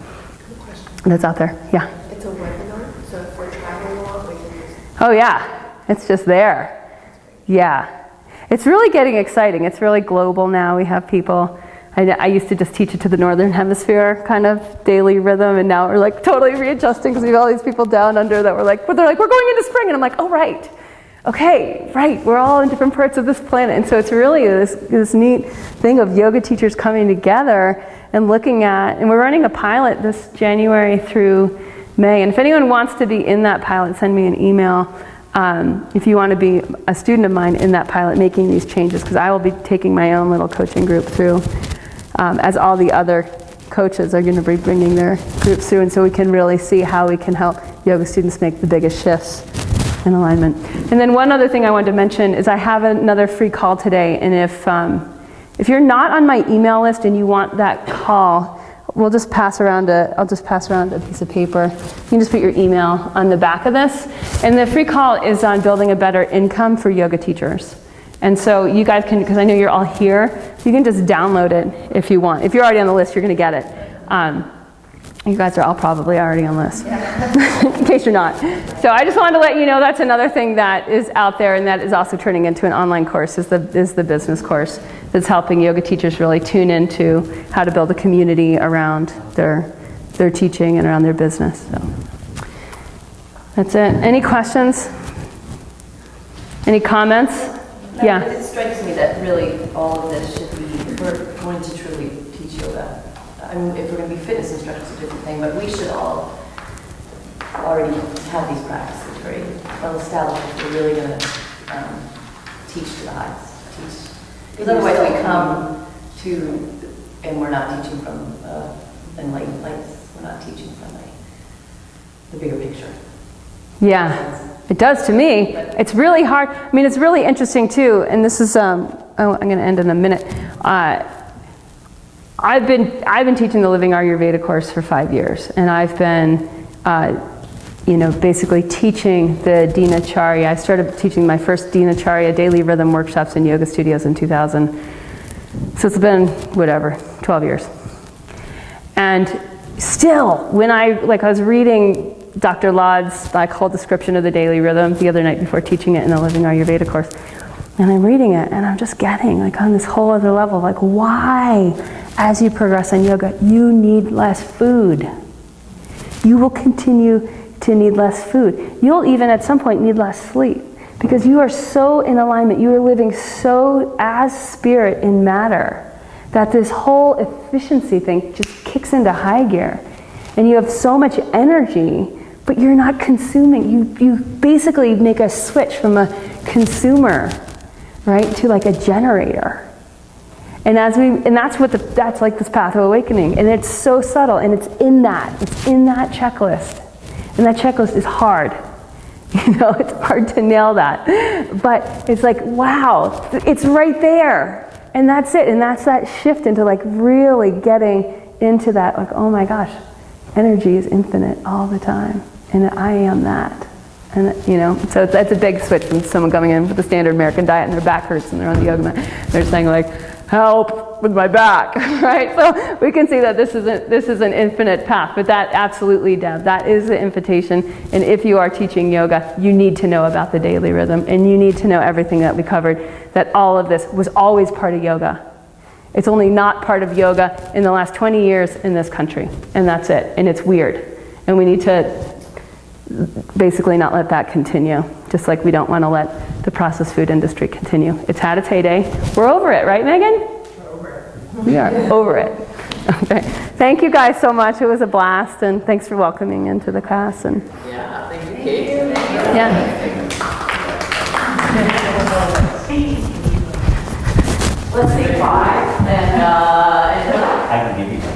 that's out there. Yeah. It's a webinar, so if we're traveling a lot, we can just... Oh yeah, it's just there. Yeah. It's really getting exciting. It's really global now. We have people, I used to just teach it to the Northern Hemisphere kind of daily rhythm, and now we're like totally readjusting because we have all these people down under that we're like, but they're like, we're going into spring, and I'm like, oh right. Okay, right, we're all in different parts of this planet. And so it's really this neat thing of yoga teachers coming together and looking at, and we're running a pilot this January through May. And if anyone wants to be in that pilot, send me an email. If you want to be a student of mine in that pilot making these changes, because I will be taking my own little coaching group through, as all the other coaches are going to be bringing their groups through, and so we can really see how we can help yoga students make the biggest shifts in alignment. And then one other thing I wanted to mention is I have another free call today, and if you're not on my email list and you want that call, I'll just pass around a piece of paper. You can just put your email on the back of this. And the free call is on building a better income for yoga teachers. And so you guys can, because I know you're all here, you can just download it if you want. If you're already on the list, you're going to get it. You guys are all probably already on the list, in case you're not. So I just wanted to let you know that's another thing that is out there, and that is also turning into an online course, is the business course that's helping yoga teachers really tune into how to build a community around their teaching and around their business. So that's it. Any questions? Any comments? Yeah. It strikes me that really all of this should be, if we're going to truly teach yoga, I mean, if we're going to be fitness instructors, it's a different thing, but we should all already have these practices very well established if we're really going to teach to the highest. Because otherwise we come to, and we're not teaching from enlightened place, we're not teaching from the bigger picture. Yeah, it does to me. It's really hard. I mean, it's really interesting too, and this is, I'm going to end in a minute. I've been teaching the Living Ayurveda course for 5 years, and I've been, basically teaching the Dinacharya. I started teaching my first Dinacharya daily rhythm workshops in yoga studios in 2000. So it's been, 12 years. And still, when I was reading Dr. Laud's whole description of the daily rhythm the other night before teaching it in the Living Ayurveda course, and I'm reading it, and I'm just getting on this whole other level, why, as you progress in yoga, you need less food. You will continue to need less food. You'll even at some point need less sleep, because you are so in alignment, you are living so as spirit in matter, that this whole efficiency thing just kicks into high gear. And you have so much energy, but you're not consuming. You basically make a switch from a consumer, right, to a generator. And that's like this path of awakening. And it's so subtle, and it's in that checklist. And that checklist is hard. It's hard to nail that. But it's wow, it's right there. And that's it. And that's that shift into really getting into that, oh my gosh, energy is infinite all the time. And I am that. And so that's a big switch from someone coming in with a standard American diet and their back hurts and they're on the yoga mat. They're saying help with my back, right? So we can see that this is an infinite path, but that absolutely, Deb, that is the invitation. And if you are teaching yoga, you need to know about the daily rhythm, and you need to know everything that we covered, that all of this was always part of yoga. It's only not part of yoga in the last 20 years in this country, and that's it. And it's weird. And we need to basically not let that continue, just like we don't want to let the processed food industry continue. It's had its heyday. We're over it, right, Megan? We're over it. We are over it. Okay. Thank you guys so much. It was a blast, and thanks for welcoming into the class. And Yeah, thank you, Kate. yeah. Let's say 5, and I can give you some.